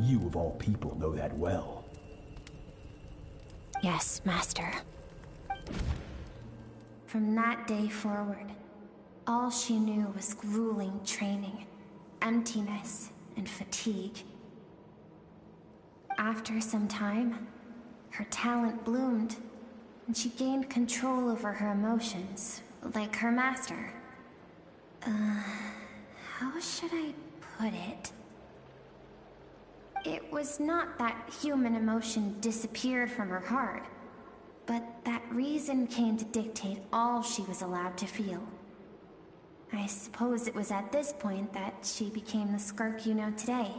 You of all people know that well. Yes, Master. From that day forward, all she knew was grueling training, emptiness, and fatigue. After some time, her talent bloomed, and she gained control over her emotions, like her master. How should I put it? It was not that human emotion disappeared from her heart, but that reason came to dictate all she was allowed to feel. I suppose it was at this point that she became the Skirk you know today.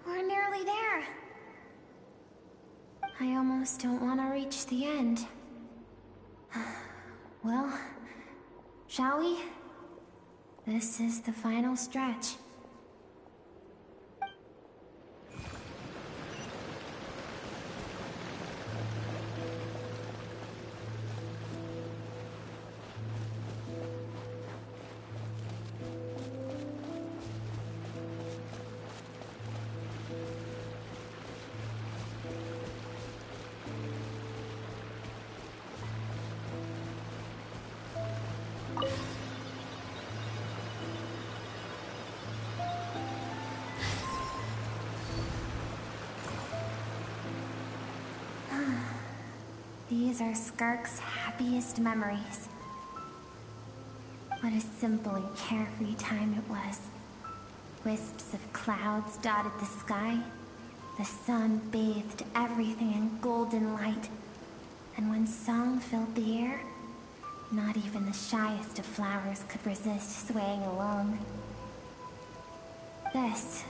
We're nearly there. I almost don't want to reach the end. Well, shall we? This is the final stretch. These are Skirk's happiest memories. What a simple and carefree time it was. Wisps of clouds dotted the sky. The sun bathed everything in golden light. And when song filled the air, not even the shyest of flowers could resist swaying along. This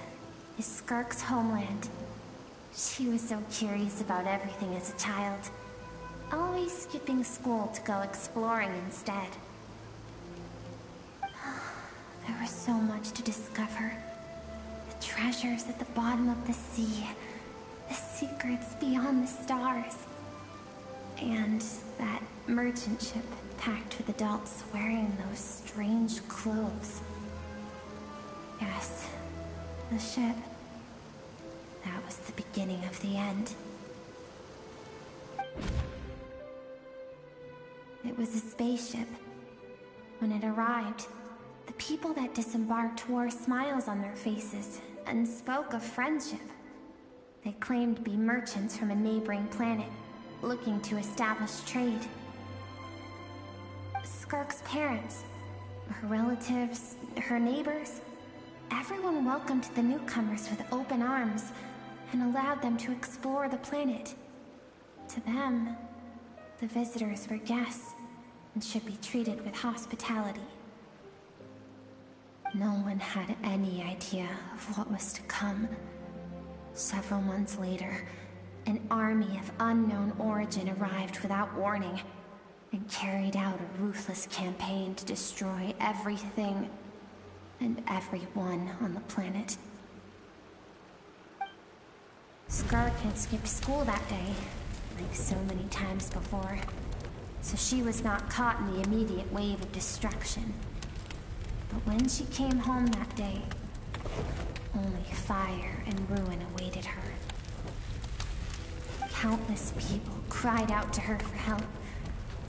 is Skirk's homeland. She was so curious about everything as a child. Always skipping school to go exploring instead. There was so much to discover. The treasures at the bottom of the sea. The secrets beyond the stars. And that merchant ship packed with adults wearing those strange clothes. Yes, the ship. That was the beginning of the end. It was a spaceship. When it arrived, the people that disembarked wore smiles on their faces and spoke of friendship. They claimed to be merchants from a neighboring planet, looking to establish trade. Skirk's parents, her relatives, her neighbors, everyone welcomed the newcomers with open arms and allowed them to explore the planet. To them, the visitors were guests and should be treated with hospitality. No one had any idea of what was to come. Several months later, an army of unknown origin arrived without warning and carried out a ruthless campaign to destroy everything and everyone on the planet. Skirk had skipped school that day, like so many times before, so she was not caught in the immediate wave of destruction. But when she came home that day, only fire and ruin awaited her. Countless people cried out to her for help.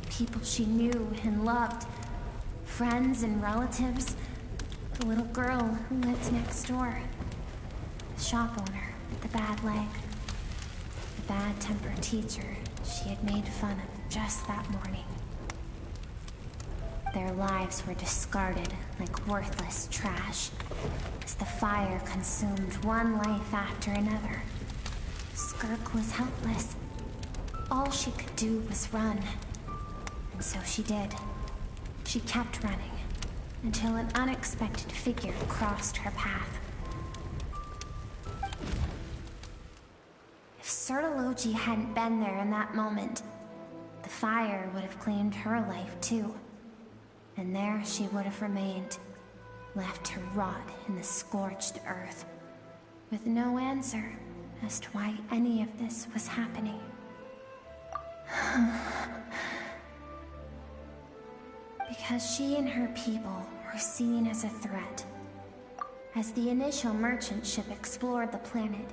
People she knew and loved. Friends and relatives. The little girl who lived next door. The shop owner with the bad leg. The bad-tempered teacher she had made fun of just that morning. Their lives were discarded like worthless trash as the fire consumed one life after another. Skirk was helpless. All she could do was run. And so she did. She kept running, until an unexpected figure crossed her path. If Sertology hadn't been there in that moment, the fire would have claimed her life too. And there she would have remained, left to rot in the scorched earth, with no answer as to why any of this was happening. Because she and her people were seen as a threat. As the initial merchant ship explored the planet,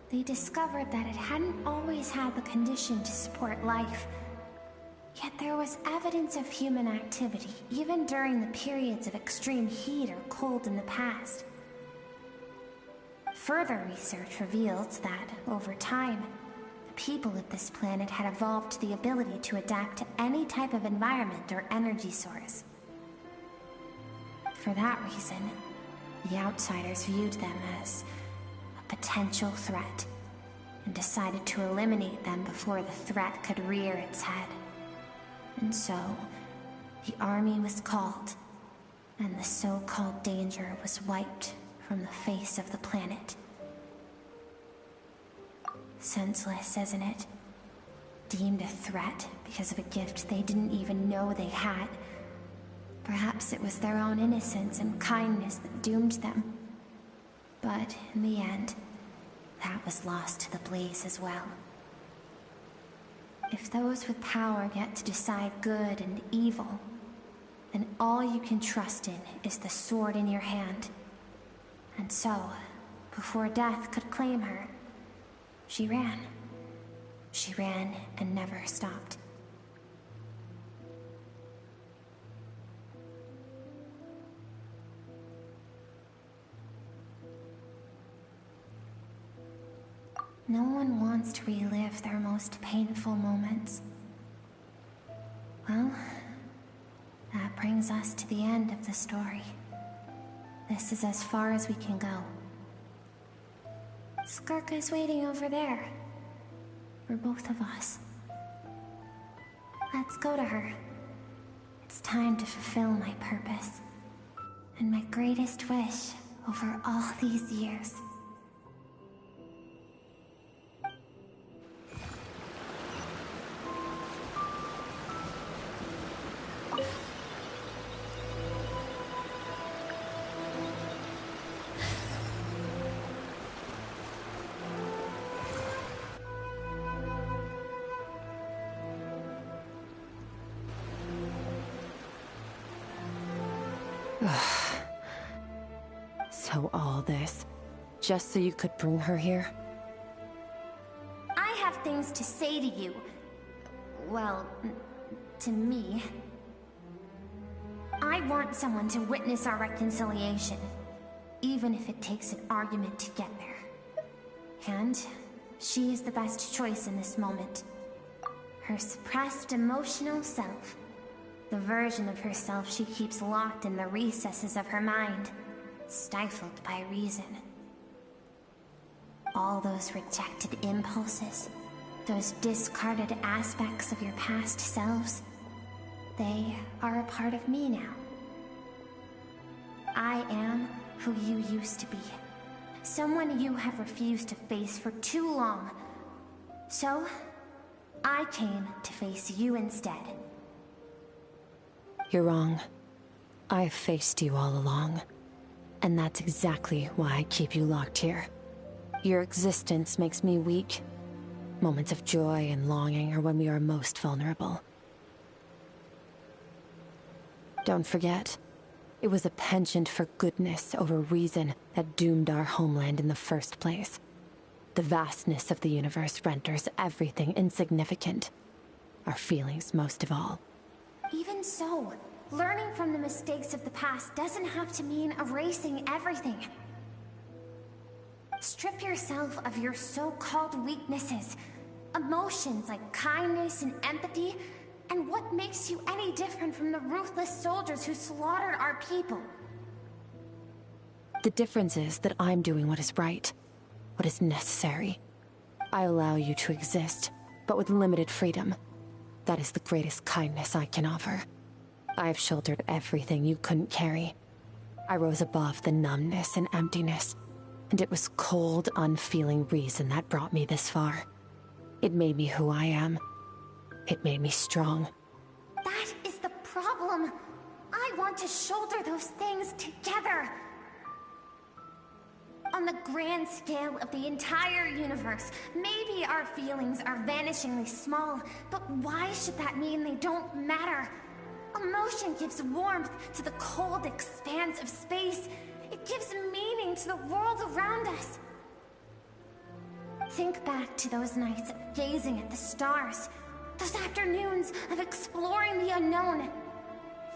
they discovered that it hadn't always had the condition to support life. Yet there was evidence of human activity, even during the periods of extreme heat or cold in the past. Further research revealed that, over time, the people of this planet had evolved the ability to adapt to any type of environment or energy source. For that reason, the outsiders viewed them as a potential threat, and decided to eliminate them before the threat could rear its head. And so, the army was called, and the so-called danger was wiped from the face of the planet. Senseless, isn't it? Deemed a threat because of a gift they didn't even know they had. Perhaps it was their own innocence and kindness that doomed them. But in the end, that was lost to the blaze as well. If those with power get to decide good and evil, then all you can trust in is the sword in your hand. And so, before death could claim her, she ran. She ran and never stopped. No one wants to relive their most painful moments. Well, that brings us to the end of the story. This is as far as we can go. Skirk is waiting over there. For both of us. Let's go to her. It's time to fulfill my purpose. And my greatest wish over all these years. So all this, just so you could bring her here? I have things to say to you. Well, to me. I want someone to witness our reconciliation, even if it takes an argument to get there. And she is the best choice in this moment. Her suppressed emotional self. The version of herself she keeps locked in the recesses of her mind, stifled by reason. All those rejected impulses, those discarded aspects of your past selves, they are a part of me now. I am who you used to be. Someone you have refused to face for too long. So, I came to face you instead. You're wrong. I've faced you all along. And that's exactly why I keep you locked here. Your existence makes me weak. Moments of joy and longing are when we are most vulnerable. Don't forget, it was a penchant for goodness over reason that doomed our homeland in the first place. The vastness of the universe renders everything insignificant. Our feelings most of all. Even so, learning from the mistakes of the past doesn't have to mean erasing everything. Strip yourself of your so-called weaknesses, emotions like kindness and empathy, and what makes you any different from the ruthless soldiers who slaughtered our people? The difference is that I'm doing what is right, what is necessary. I allow you to exist, but with limited freedom. That is the greatest kindness I can offer. I've shouldered everything you couldn't carry. I rose above the numbness and emptiness, and it was cold, unfeeling reason that brought me this far. It made me who I am. It made me strong. That is the problem. I want to shoulder those things together. On the grand scale of the entire universe, maybe our feelings are vanishingly small, but why should that mean they don't matter? Emotion gives warmth to the cold expanse of space. It gives meaning to the world around us. Think back to those nights of gazing at the stars, those afternoons of exploring the unknown.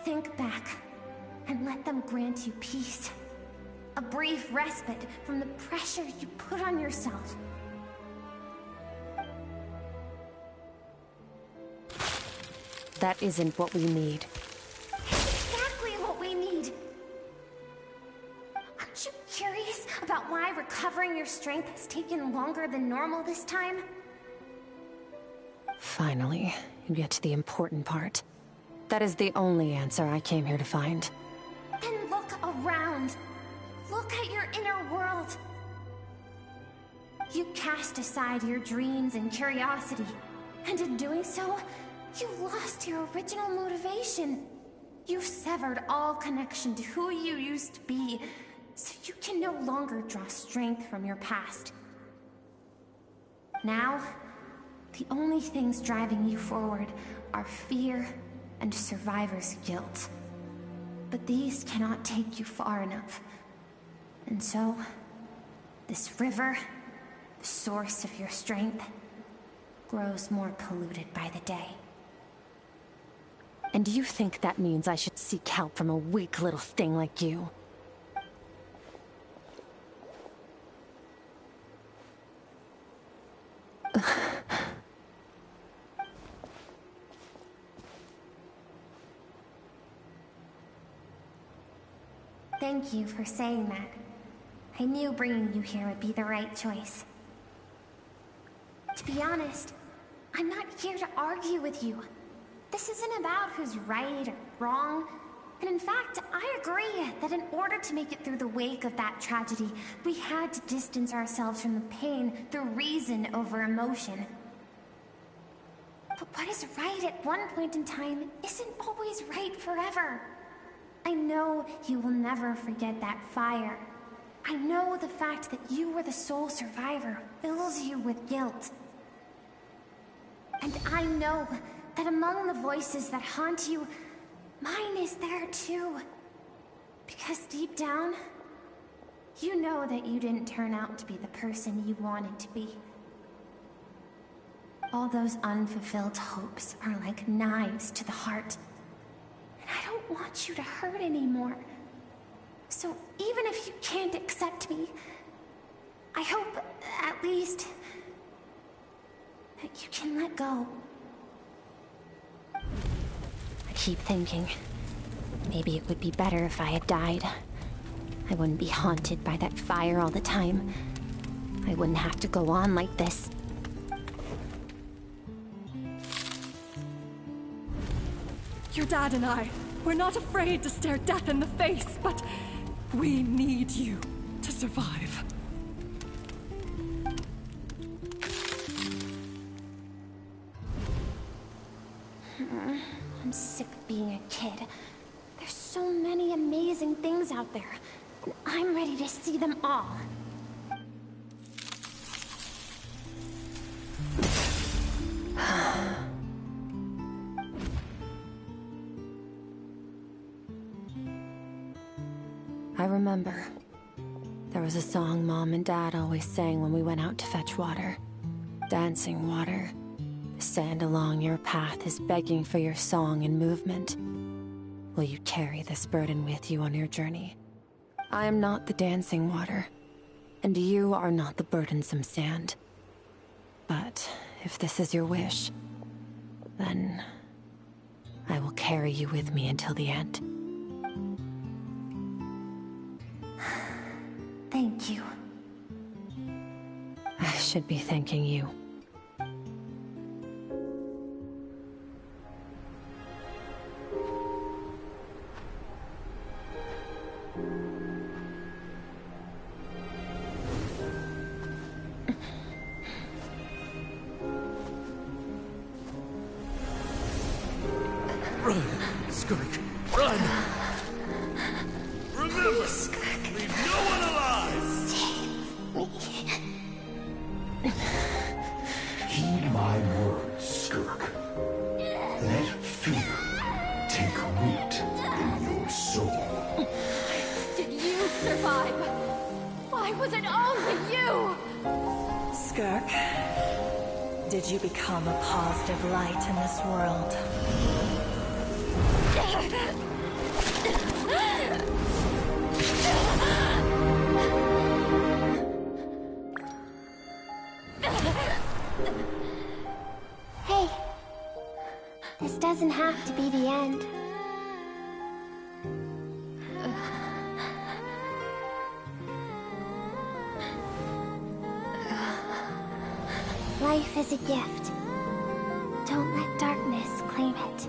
Think back and let them grant you peace. A brief respite from the pressure you put on yourself. That isn't what we need. It's exactly what we need. Aren't you curious about why recovering your strength has taken longer than normal this time? Finally, you get to the important part. That is the only answer I came here to find. Then look around. Look at your inner world. You cast aside your dreams and curiosity, and in doing so, you lost your original motivation. You severed all connection to who you used to be, so you can no longer draw strength from your past. Now, the only things driving you forward are fear and survivor's guilt. But these cannot take you far enough. And so, this river, the source of your strength, grows more polluted by the day. And do you think that means I should seek help from a weak little thing like you? Thank you for saying that. I knew bringing you here would be the right choice. To be honest, I'm not here to argue with you. This isn't about who's right or wrong. And in fact, I agree that in order to make it through the wake of that tragedy, we had to distance ourselves from the pain through reason over emotion. But what is right at one point in time isn't always right forever. I know you will never forget that fire. I know the fact that you were the sole survivor fills you with guilt. And I know that among the voices that haunt you, mine is there too. Because deep down, you know that you didn't turn out to be the person you wanted to be. All those unfulfilled hopes are like knives to the heart. And I don't want you to hurt anymore. So even if you can't accept me, I hope, at least, that you can let go. I keep thinking, maybe it would be better if I had died. I wouldn't be haunted by that fire all the time. I wouldn't have to go on like this. Your dad and I, we're not afraid to stare death in the face, but we need you to survive. I'm sick of being a kid. There's so many amazing things out there, and I'm ready to see them all. I remember. There was a song Mom and Dad always sang when we went out to fetch water. Dancing water. The sand along your path is begging for your song and movement. Will you carry this burden with you on your journey? I am not the dancing water, and you are not the burdensome sand. But if this is your wish, then I will carry you with me until the end. Thank you. I should be thanking you. Skirk, run! Remember, leave no one alive! Heed my words, Skirk. Let fear take root in your soul. Did you survive? Why was it only you? Skirk, did you become a positive light in this world? Hey, this doesn't have to be the end. Life is a gift. Don't let darkness claim it.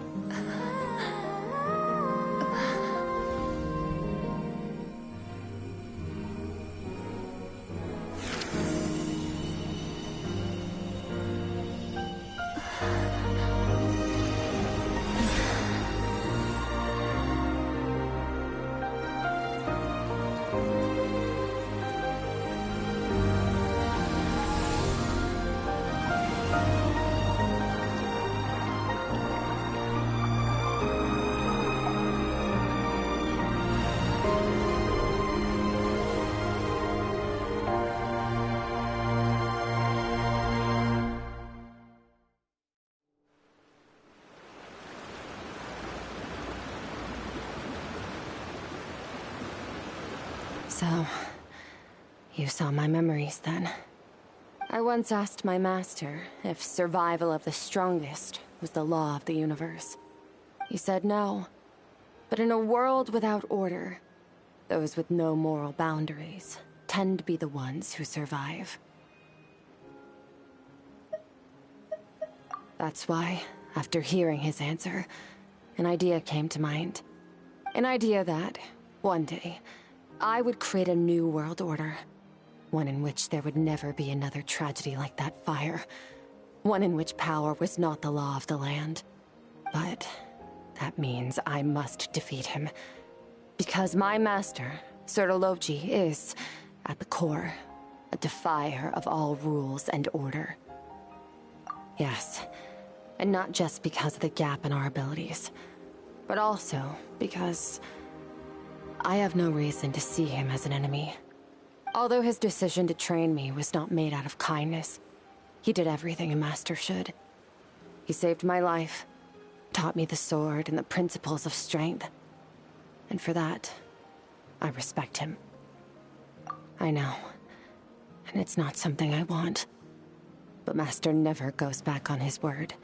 So, you saw my memories then. I once asked my master if survival of the strongest was the law of the universe. He said no. But in a world without order, those with no moral boundaries tend to be the ones who survive. That's why, after hearing his answer, an idea came to mind. An idea that, one day, I would create a new world order. One in which there would never be another tragedy like that fire. One in which power was not the law of the land. But that means I must defeat him. Because my master, Sertologi, is, at the core, a defier of all rules and order. Yes, and not just because of the gap in our abilities, but also because I have no reason to see him as an enemy. Although his decision to train me was not made out of kindness, he did everything a master should. He saved my life, taught me the sword and the principles of strength. And for that, I respect him. I know, and it's not something I want. But Master never goes back on his word.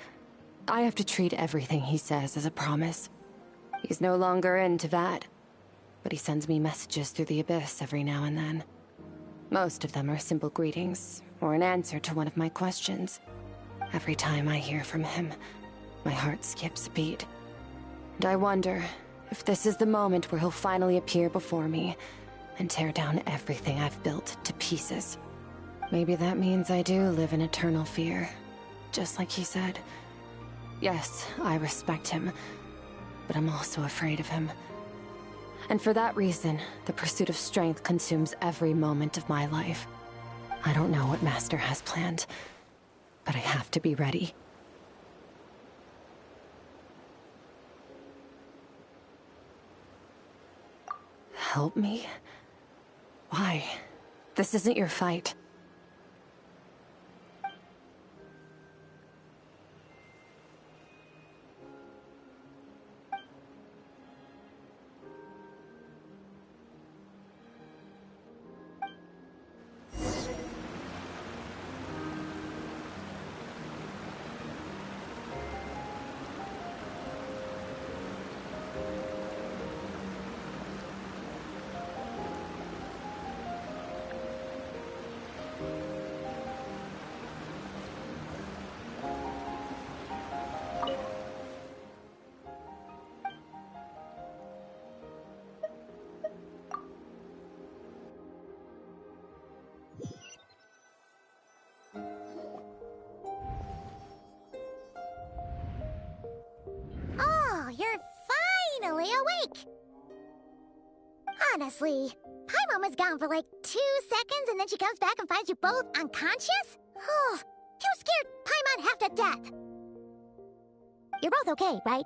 I have to treat everything he says as a promise. He's no longer into that, but he sends me messages through the abyss every now and then. Most of them are simple greetings, or an answer to one of my questions. Every time I hear from him, my heart skips a beat. And I wonder if this is the moment where he'll finally appear before me and tear down everything I've built to pieces. Maybe that means I do live in eternal fear, just like he said. Yes, I respect him, but I'm also afraid of him. And for that reason, the pursuit of strength consumes every moment of my life. I don't know what Master has planned, but I have to be ready. Help me? Why? This isn't your fight. Honestly, Paimon was gone for like 2 seconds and then she comes back and finds you both unconscious? Oh, you scared Paimon half to death. You're both okay, right?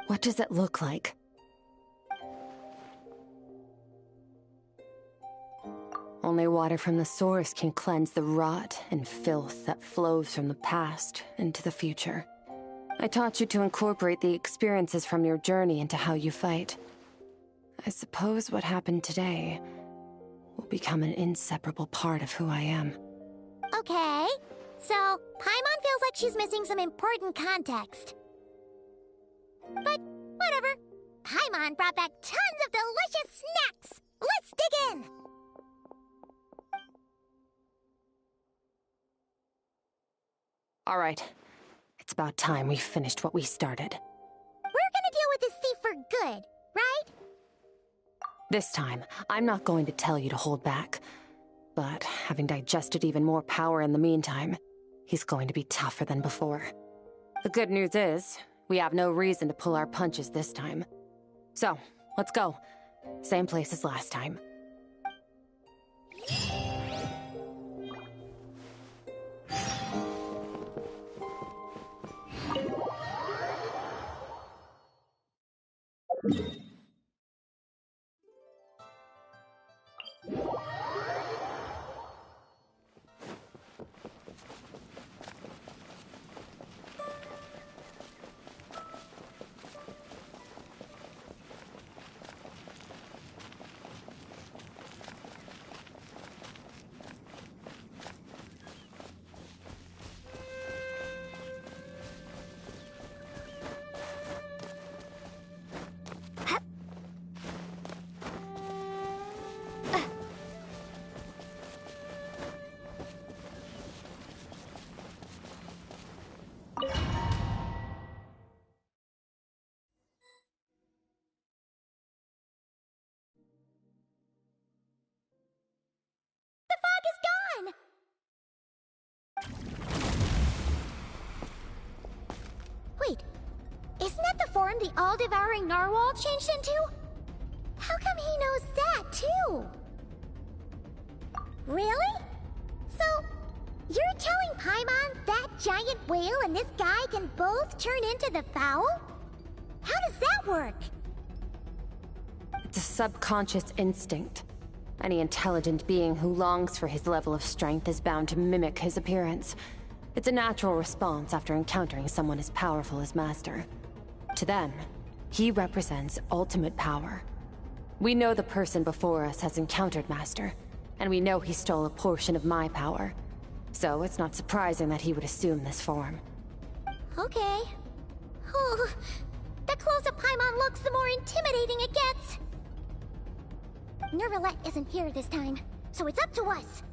What does it look like? Only water from the source can cleanse the rot and filth that flows from the past into the future. I taught you to incorporate the experiences from your journey into how you fight. I suppose what happened today will become an inseparable part of who I am. Okay, so Paimon feels like she's missing some important context. But whatever. Paimon brought back tons of delicious snacks! Let's dig in! All right. It's about time we finished what we started. We're gonna deal with this thief for good, right? This time, I'm not going to tell you to hold back. But having digested even more power in the meantime, he's going to be tougher than before. The good news is, we have no reason to pull our punches this time. So, let's go. Same place as last time. Wait, isn't that the form the all-devouring narwhal changed into? How come he knows that, too? Really? So, you're telling Paimon that giant whale and this guy can both turn into the fowl? How does that work? It's a subconscious instinct. Any intelligent being who longs for his level of strength is bound to mimic his appearance. It's a natural response after encountering someone as powerful as Master. To them, he represents ultimate power. We know the person before us has encountered Master, and we know he stole a portion of my power. So it's not surprising that he would assume this form. Okay. Oh, the closer Paimon looks, the more intimidating it gets. Nervalette isn't here this time, so it's up to us.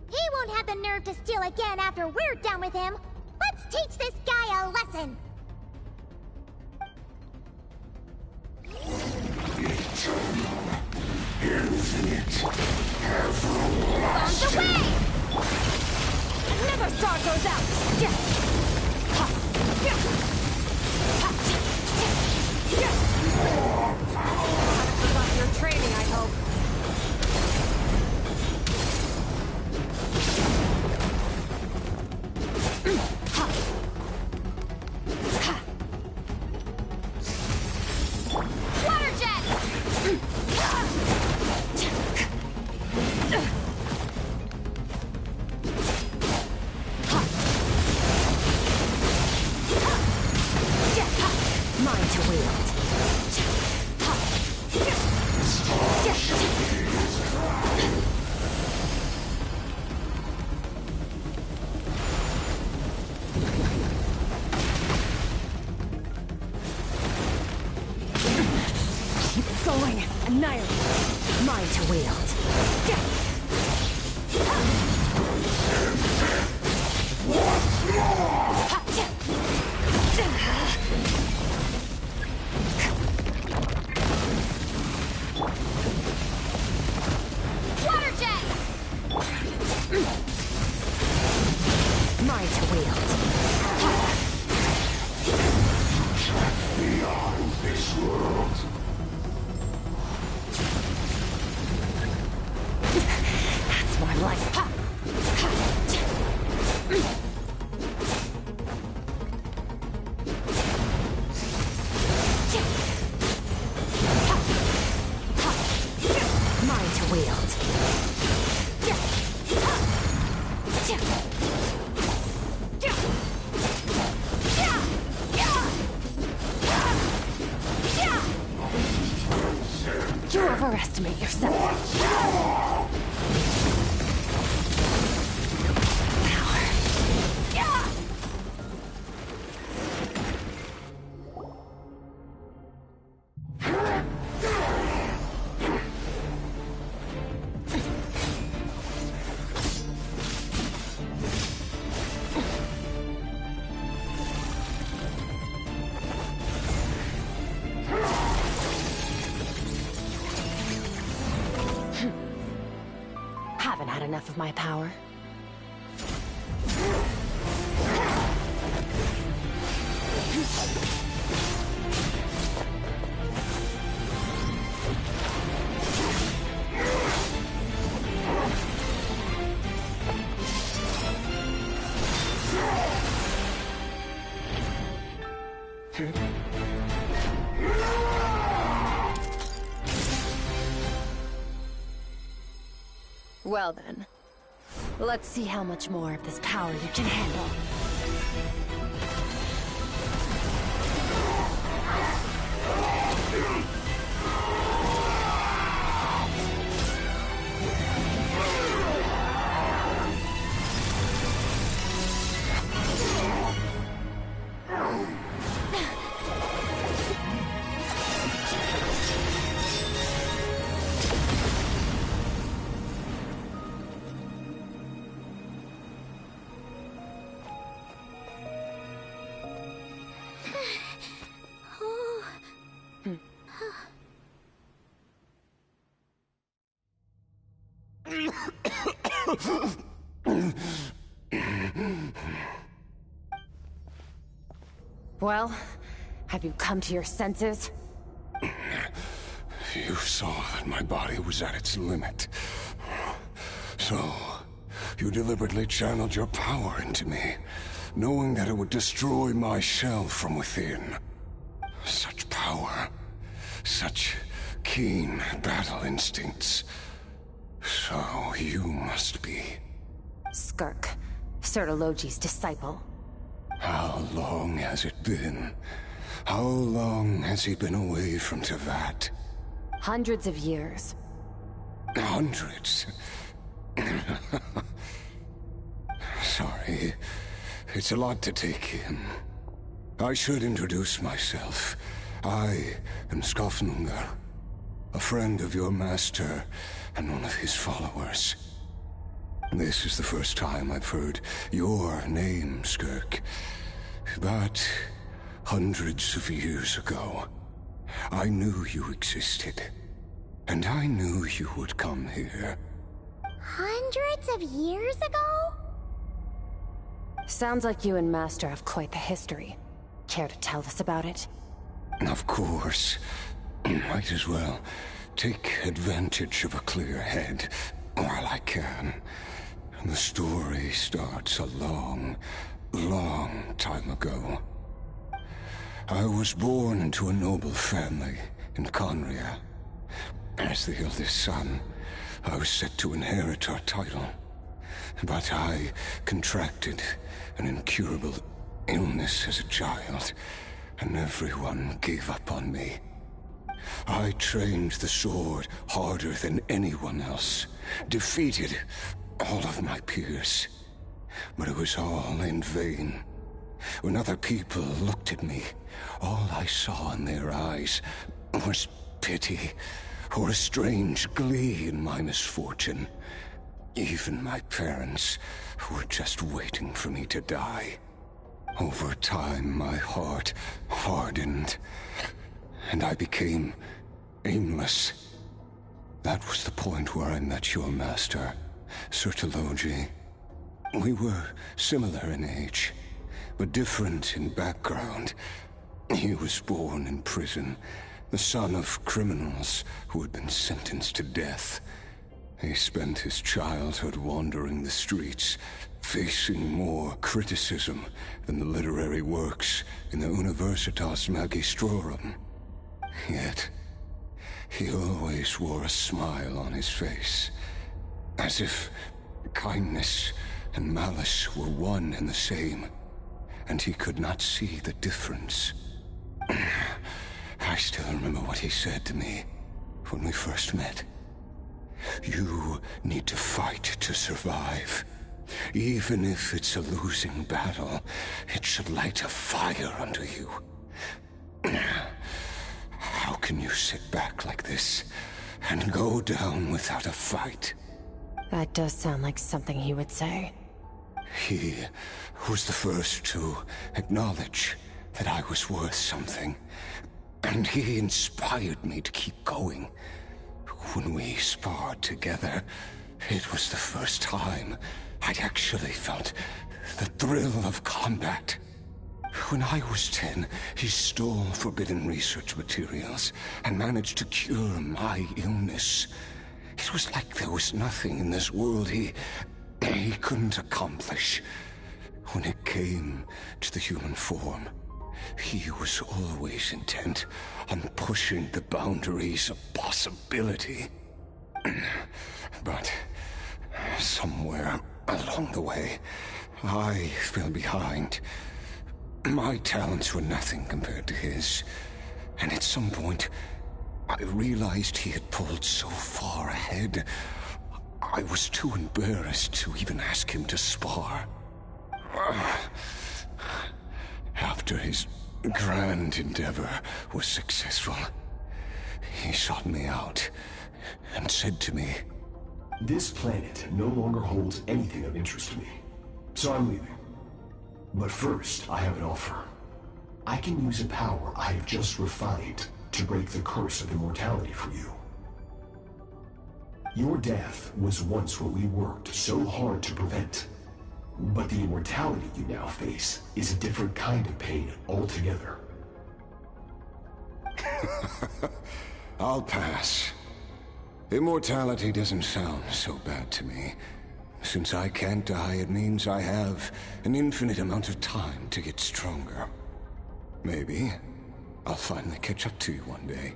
He won't have the nerve to steal again after we're done with him. Let's teach this guy a lesson. Infinite, everlasting. On the way! Another star goes out! Haven't forgotten your training, I hope. Water jet! Mine to wield. Keep going. Annihilate. Mine to wield. Water jet! Mine to wield. Beyond this world. like ha! Mine to wield. You overestimate yourself. Haven't had enough of my power. Well then, let's see how much more of this power you can handle. Well, have you come to your senses? You saw that my body was at its limit. So, you deliberately channeled your power into me, knowing that it would destroy my shell from within. Such power, such keen battle instincts. So you must be... Skirk, Sertologi's disciple. How long has it been? How long has he been away from Tevat? Hundreds of years. Hundreds? Sorry, it's a lot to take in. I should introduce myself. I am Skofnungar, a friend of your master and one of his followers. This is the first time I've heard your name, Skirk. But hundreds of years ago, I knew you existed. And I knew you would come here. Hundreds of years ago? Sounds like you and Master have quite the history. Care to tell us about it? Of course. Might as well take advantage of a clear head while I can. The story starts a long, long time ago. I was born into a noble family in Conria. As the eldest son, I was set to inherit our title. But I contracted an incurable illness as a child, and everyone gave up on me. I trained the sword harder than anyone else, defeated all of my peers. But it was all in vain. When other people looked at me, all I saw in their eyes was pity, or a strange glee in my misfortune. Even my parents were just waiting for me to die. Over time, my heart hardened, and I became aimless. That was the point where I met your master, Sertologi. We were similar in age, but different in background. He was born in prison, the son of criminals who had been sentenced to death. He spent his childhood wandering the streets, facing more criticism than the literary works in the Universitas Magistrorum. Yet, he always wore a smile on his face, as if kindness and malice were one and the same, and he could not see the difference. I still remember what he said to me when we first met. You need to fight to survive. Even if it's a losing battle, it should light a fire under you. How can you sit back like this and go down without a fight? That does sound like something he would say. He was the first to acknowledge that I was worth something, and he inspired me to keep going. When we sparred together, it was the first time I'd actually felt the thrill of combat. When I was 10, he stole forbidden research materials and managed to cure my illness. It was like there was nothing in this world he couldn't accomplish. When it came to the human form, he was always intent on pushing the boundaries of possibility. But somewhere along the way, I fell behind. My talents were nothing compared to his, and at some point, I realized he had pulled so far ahead, I was too embarrassed to even ask him to spar. After his grand endeavor was successful, he sought me out and said to me, "This planet no longer holds anything of interest to me, so I'm leaving. But first, I have an offer. I can use a power I have just refined to break the curse of immortality for you. Your death was once what we worked so hard to prevent. But the immortality you now face is a different kind of pain altogether." I'll pass. Immortality doesn't sound so bad to me. Since I can't die, it means I have an infinite amount of time to get stronger. Maybe I'll finally catch up to you one day,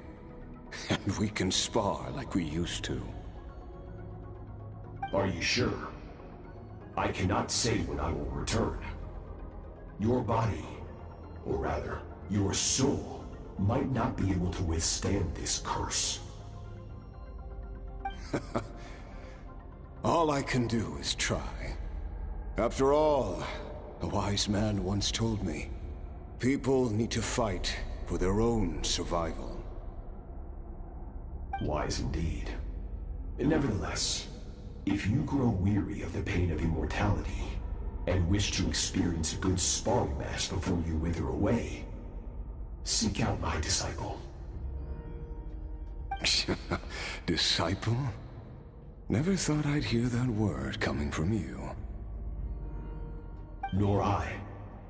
and we can spar like we used to. Are you sure? I cannot say when I will return. Your body, or rather, your soul, might not be able to withstand this curse. All I can do is try. After all, a wise man once told me, people need to fight for their own survival. Wise indeed. Nevertheless, if you grow weary of the pain of immortality, and wish to experience a good sparring match before you wither away, seek out my disciple. Disciple? Never thought I'd hear that word coming from you. Nor I.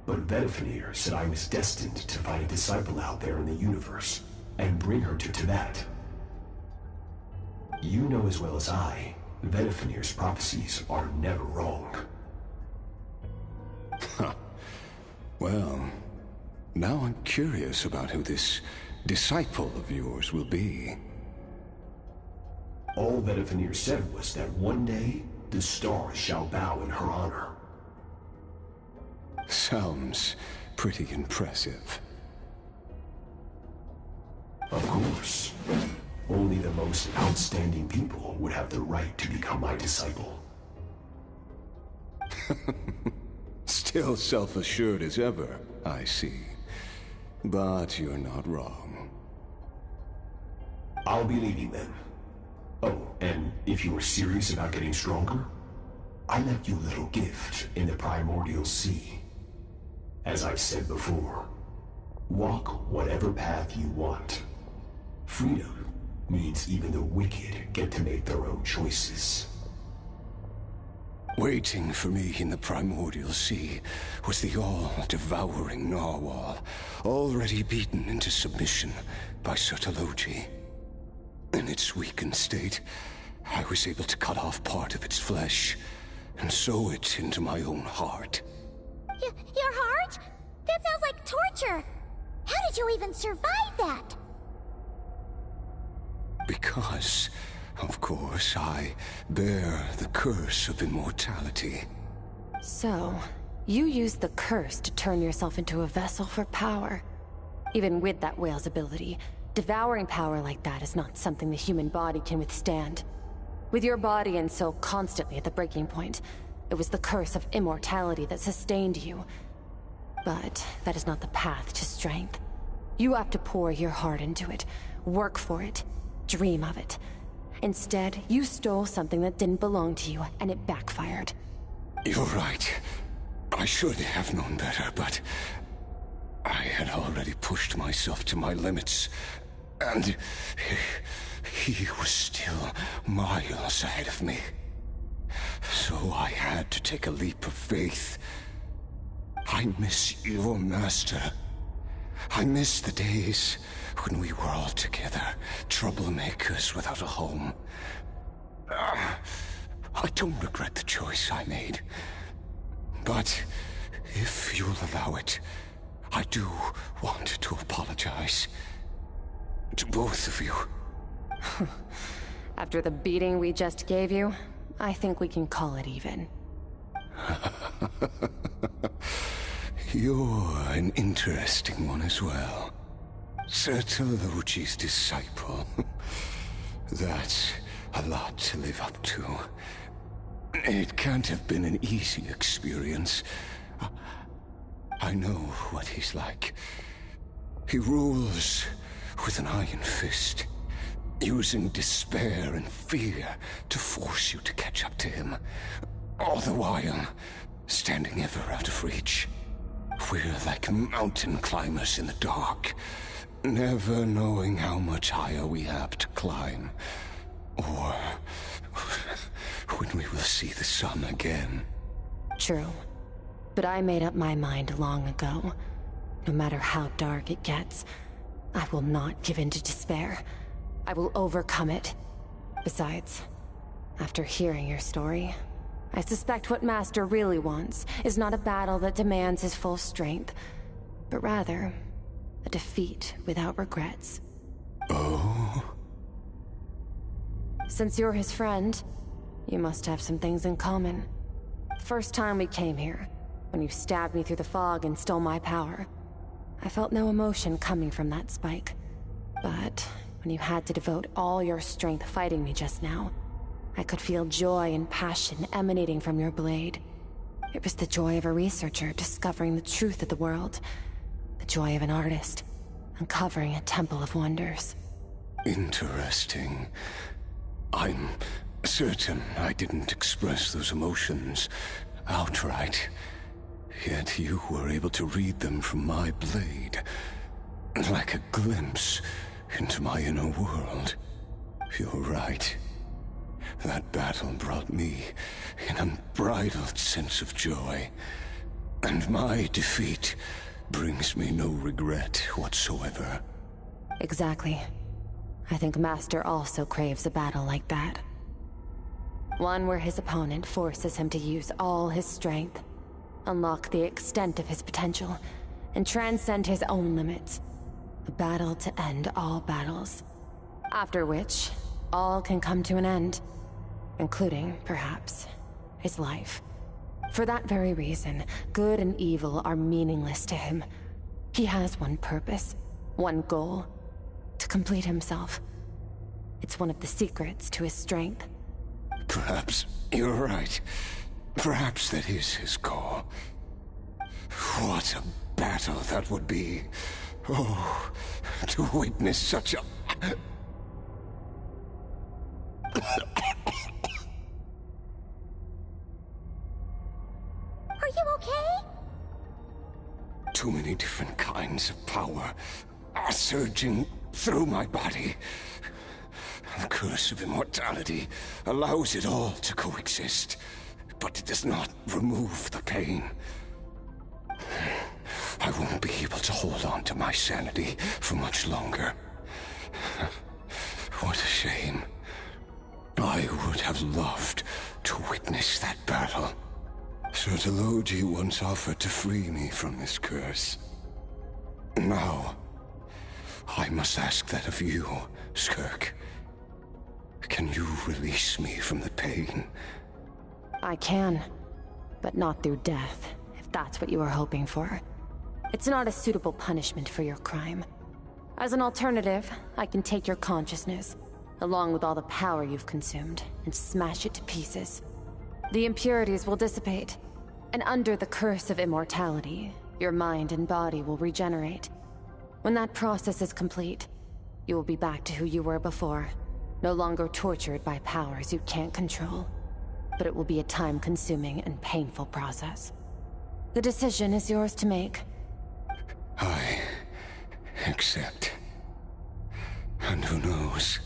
But Vedifenir said I was destined to find a disciple out there in the universe, and bring her to Tibet. You know as well as I, Vedifenir's prophecies are never wrong. Well, now I'm curious about who this disciple of yours will be. All Vedifenir said was that one day, the stars shall bow in her honor. Sounds pretty impressive. Of course. Only the most outstanding people would have the right to become my disciple. Still self-assured as ever, I see. But you're not wrong. I'll be leaving then. Oh, and if you are serious about getting stronger, I left you a little gift in the Primordial Sea. As I've said before, walk whatever path you want. Freedom means even the wicked get to make their own choices. Waiting for me in the Primordial Sea was the all-devouring narwhal, already beaten into submission by Sertologi. In its weakened state, I was able to cut off part of its flesh and sew it into my own heart. Your heart? That sounds like torture. How did you even survive that? Because, of course, I bear the curse of immortality. So, you used the curse to turn yourself into a vessel for power. Even with that whale's ability, devouring power like that is not something the human body can withstand. With your body and soul constantly at the breaking point, it was the curse of immortality that sustained you. But that is not the path to strength. You have to pour your heart into it, work for it, dream of it. Instead, you stole something that didn't belong to you, and it backfired. You're right. I should have known better, but I had already pushed myself to my limits, and he was still miles ahead of me. So I had to take a leap of faith. I miss your master. I miss the days when we were all together, troublemakers without a home. I don't regret the choice I made. But if you'll allow it, I do want to apologize. To both of you. After the beating we just gave you, I think we can call it even. You're an interesting one as well. Sertologi's disciple. That's a lot to live up to. It can't have been an easy experience. I know what he's like. He rules with an iron fist, using despair and fear to force you to catch up to him, all the while standing ever out of reach. We're like mountain climbers in the dark, never knowing how much higher we have to climb, or when we will see the sun again. True. But I made up my mind long ago. No matter how dark it gets, I will not give in to despair. I will overcome it. Besides, after hearing your story, I suspect what Master really wants is not a battle that demands his full strength, but rather a defeat without regrets. Oh? Since you're his friend, you must have some things in common. The first time we came here, when you stabbed me through the fog and stole my power, I felt no emotion coming from that spike. But when you had to devote all your strength fighting me just now, I could feel joy and passion emanating from your blade. It was the joy of a researcher discovering the truth of the world. The joy of an artist uncovering a temple of wonders. Interesting. I'm certain I didn't express those emotions outright. Yet you were able to read them from my blade, like a glimpse into my inner world. You're right. That battle brought me an unbridled sense of joy, and my defeat brings me no regret whatsoever. Exactly. I think Master also craves a battle like that. One where his opponent forces him to use all his strength, unlock the extent of his potential, and transcend his own limits. A battle to end all battles. After which, all can come to an end. Including, perhaps, his life. For that very reason, good and evil are meaningless to him. He has one purpose, one goal: to complete himself. It's one of the secrets to his strength. Perhaps you're right. Perhaps that is his goal. What a battle that would be. Oh, to witness such a... Are you okay? Too many different kinds of power are surging through my body. The curse of immortality allows it all to coexist, but it does not remove the pain. I won't be able to hold on to my sanity for much longer. What a shame. I would have loved to witness that battle. Sotologi once offered to free me from this curse. Now, I must ask that of you, Skirk. Can you release me from the pain? I can, but not through death, if that's what you are hoping for. It's not a suitable punishment for your crime. As an alternative, I can take your consciousness, along with all the power you've consumed, and smash it to pieces. The impurities will dissipate, and under the curse of immortality, your mind and body will regenerate. When that process is complete, you will be back to who you were before, no longer tortured by powers you can't control. But it will be a time-consuming and painful process. The decision is yours to make. I accept. And who knows?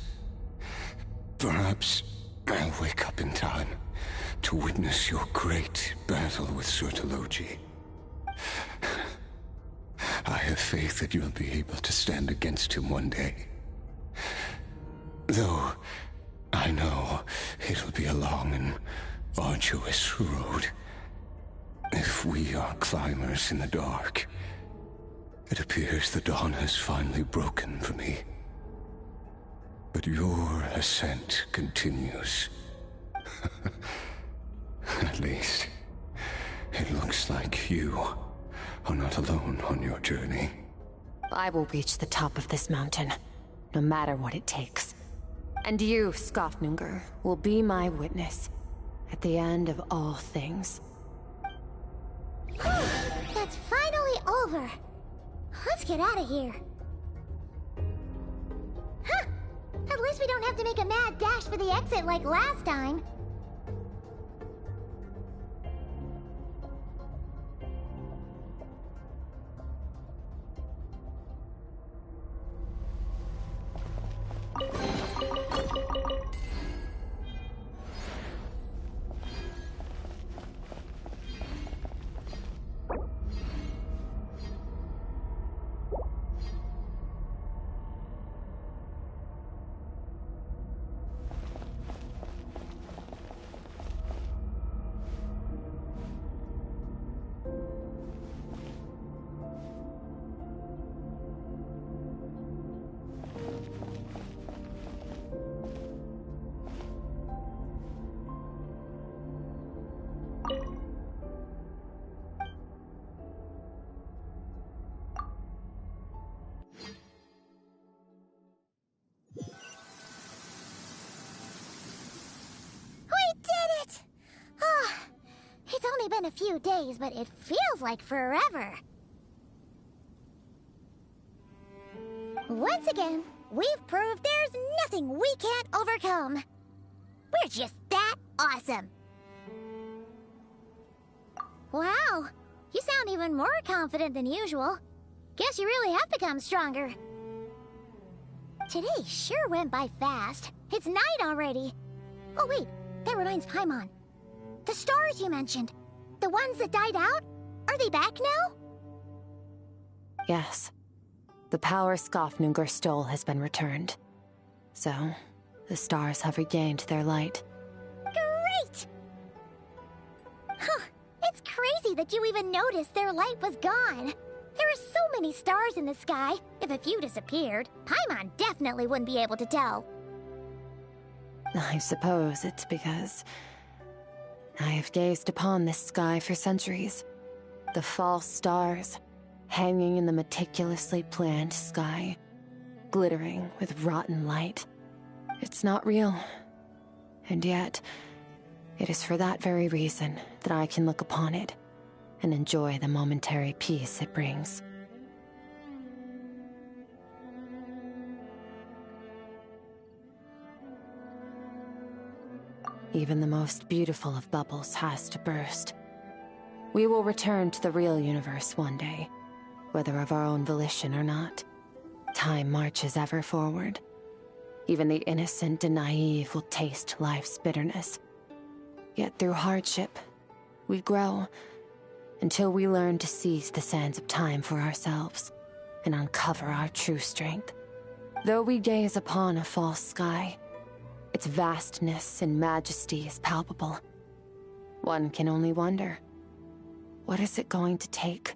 Perhaps I'll wake up in time to witness your great battle with Sotologi. I have faith that you'll be able to stand against him one day. Though, I know it'll be a long and arduous road. If we are climbers in the dark, it appears the dawn has finally broken for me. But your ascent continues. At least, it looks like you are not alone on your journey. I will reach the top of this mountain, no matter what it takes. And you, Skafnungur, will be my witness at the end of all things. That's finally over. Let's get out of here. Huh! At least we don't have to make a mad dash for the exit like last time. Been a few days, but it feels like forever. Once again, we've proved there's nothing we can't overcome. We're just that awesome. Wow, you sound even more confident than usual. Guess you really have become stronger. Today sure went by fast. It's night already. Oh wait, that reminds Paimon. The stars you mentioned. The ones that died out? Are they back now? Yes. The power Skafnungur stole has been returned. So, the stars have regained their light. Great! Huh, it's crazy that you even noticed their light was gone. There are so many stars in the sky. If a few disappeared, Paimon definitely wouldn't be able to tell. I suppose it's because I have gazed upon this sky for centuries. The false stars, hanging in the meticulously planned sky, glittering with rotten light. It's not real. And yet, it is for that very reason that I can look upon it and enjoy the momentary peace it brings. Even the most beautiful of bubbles has to burst. We will return to the real universe one day, whether of our own volition or not. Time marches ever forward. Even the innocent and naive will taste life's bitterness. Yet through hardship, we grow, until we learn to seize the sands of time for ourselves, and uncover our true strength. Though we gaze upon a false sky, Its vastness and majesty is palpable. One can only wonder, what is it going to take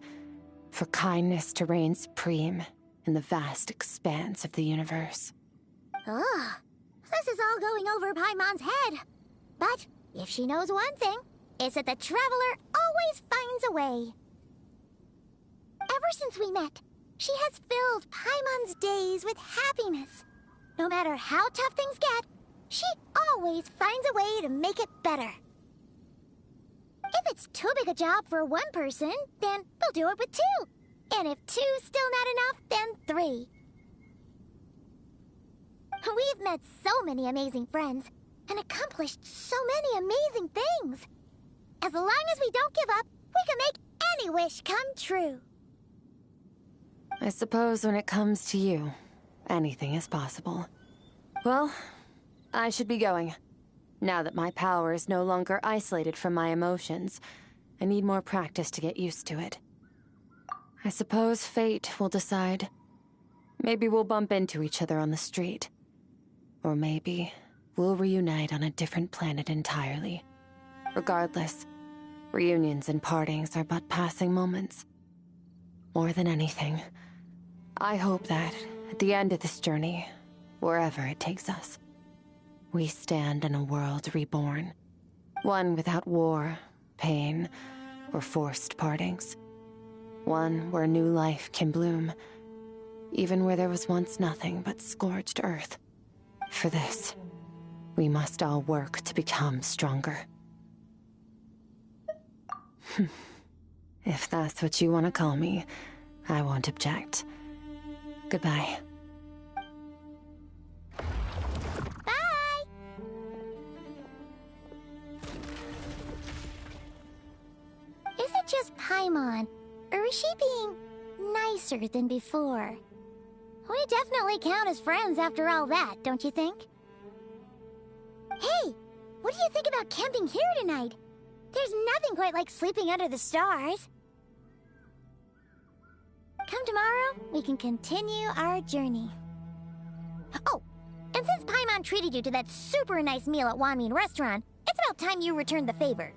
for kindness to reign supreme in the vast expanse of the universe? Ugh, this is all going over Paimon's head. But if she knows one thing, it's that the Traveler always finds a way. Ever since we met, she has filled Paimon's days with happiness. No matter how tough things get, she always finds a way to make it better. If it's too big a job for one person, then we'll do it with two. And if two's still not enough, then three. We've met so many amazing friends and accomplished so many amazing things. As long as we don't give up, we can make any wish come true. I suppose when it comes to you, anything is possible. Well, I should be going. Now that my power is no longer isolated from my emotions, I need more practice to get used to it. I suppose fate will decide. Maybe we'll bump into each other on the street. Or maybe we'll reunite on a different planet entirely. Regardless, reunions and partings are but passing moments. More than anything, I hope that at the end of this journey, wherever it takes us, we stand in a world reborn. One without war, pain, or forced partings. One where new life can bloom, even where there was once nothing but scorched earth. For this, we must all work to become stronger. If that's what you want to call me, I won't object. Goodbye. Bye! Is it just Paimon, or is she being nicer than before? We definitely count as friends after all that, don't you think? Hey, what do you think about camping here tonight? There's nothing quite like sleeping under the stars. Come tomorrow, we can continue our journey. Oh, and since Paimon treated you to that super nice meal at Wanmin Restaurant, it's about time you returned the favor.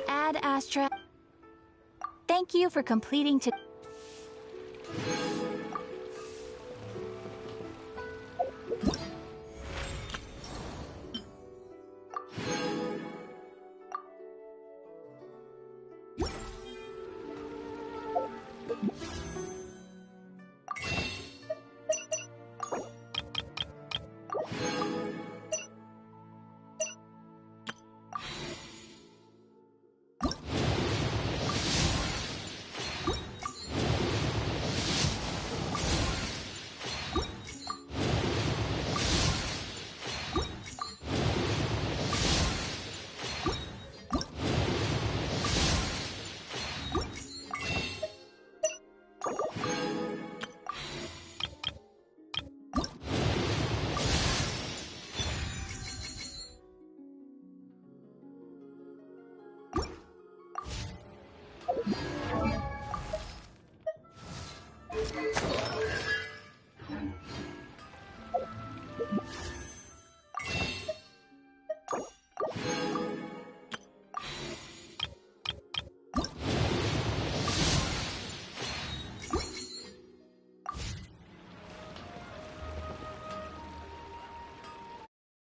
Ad Astra. Thank you for completing to.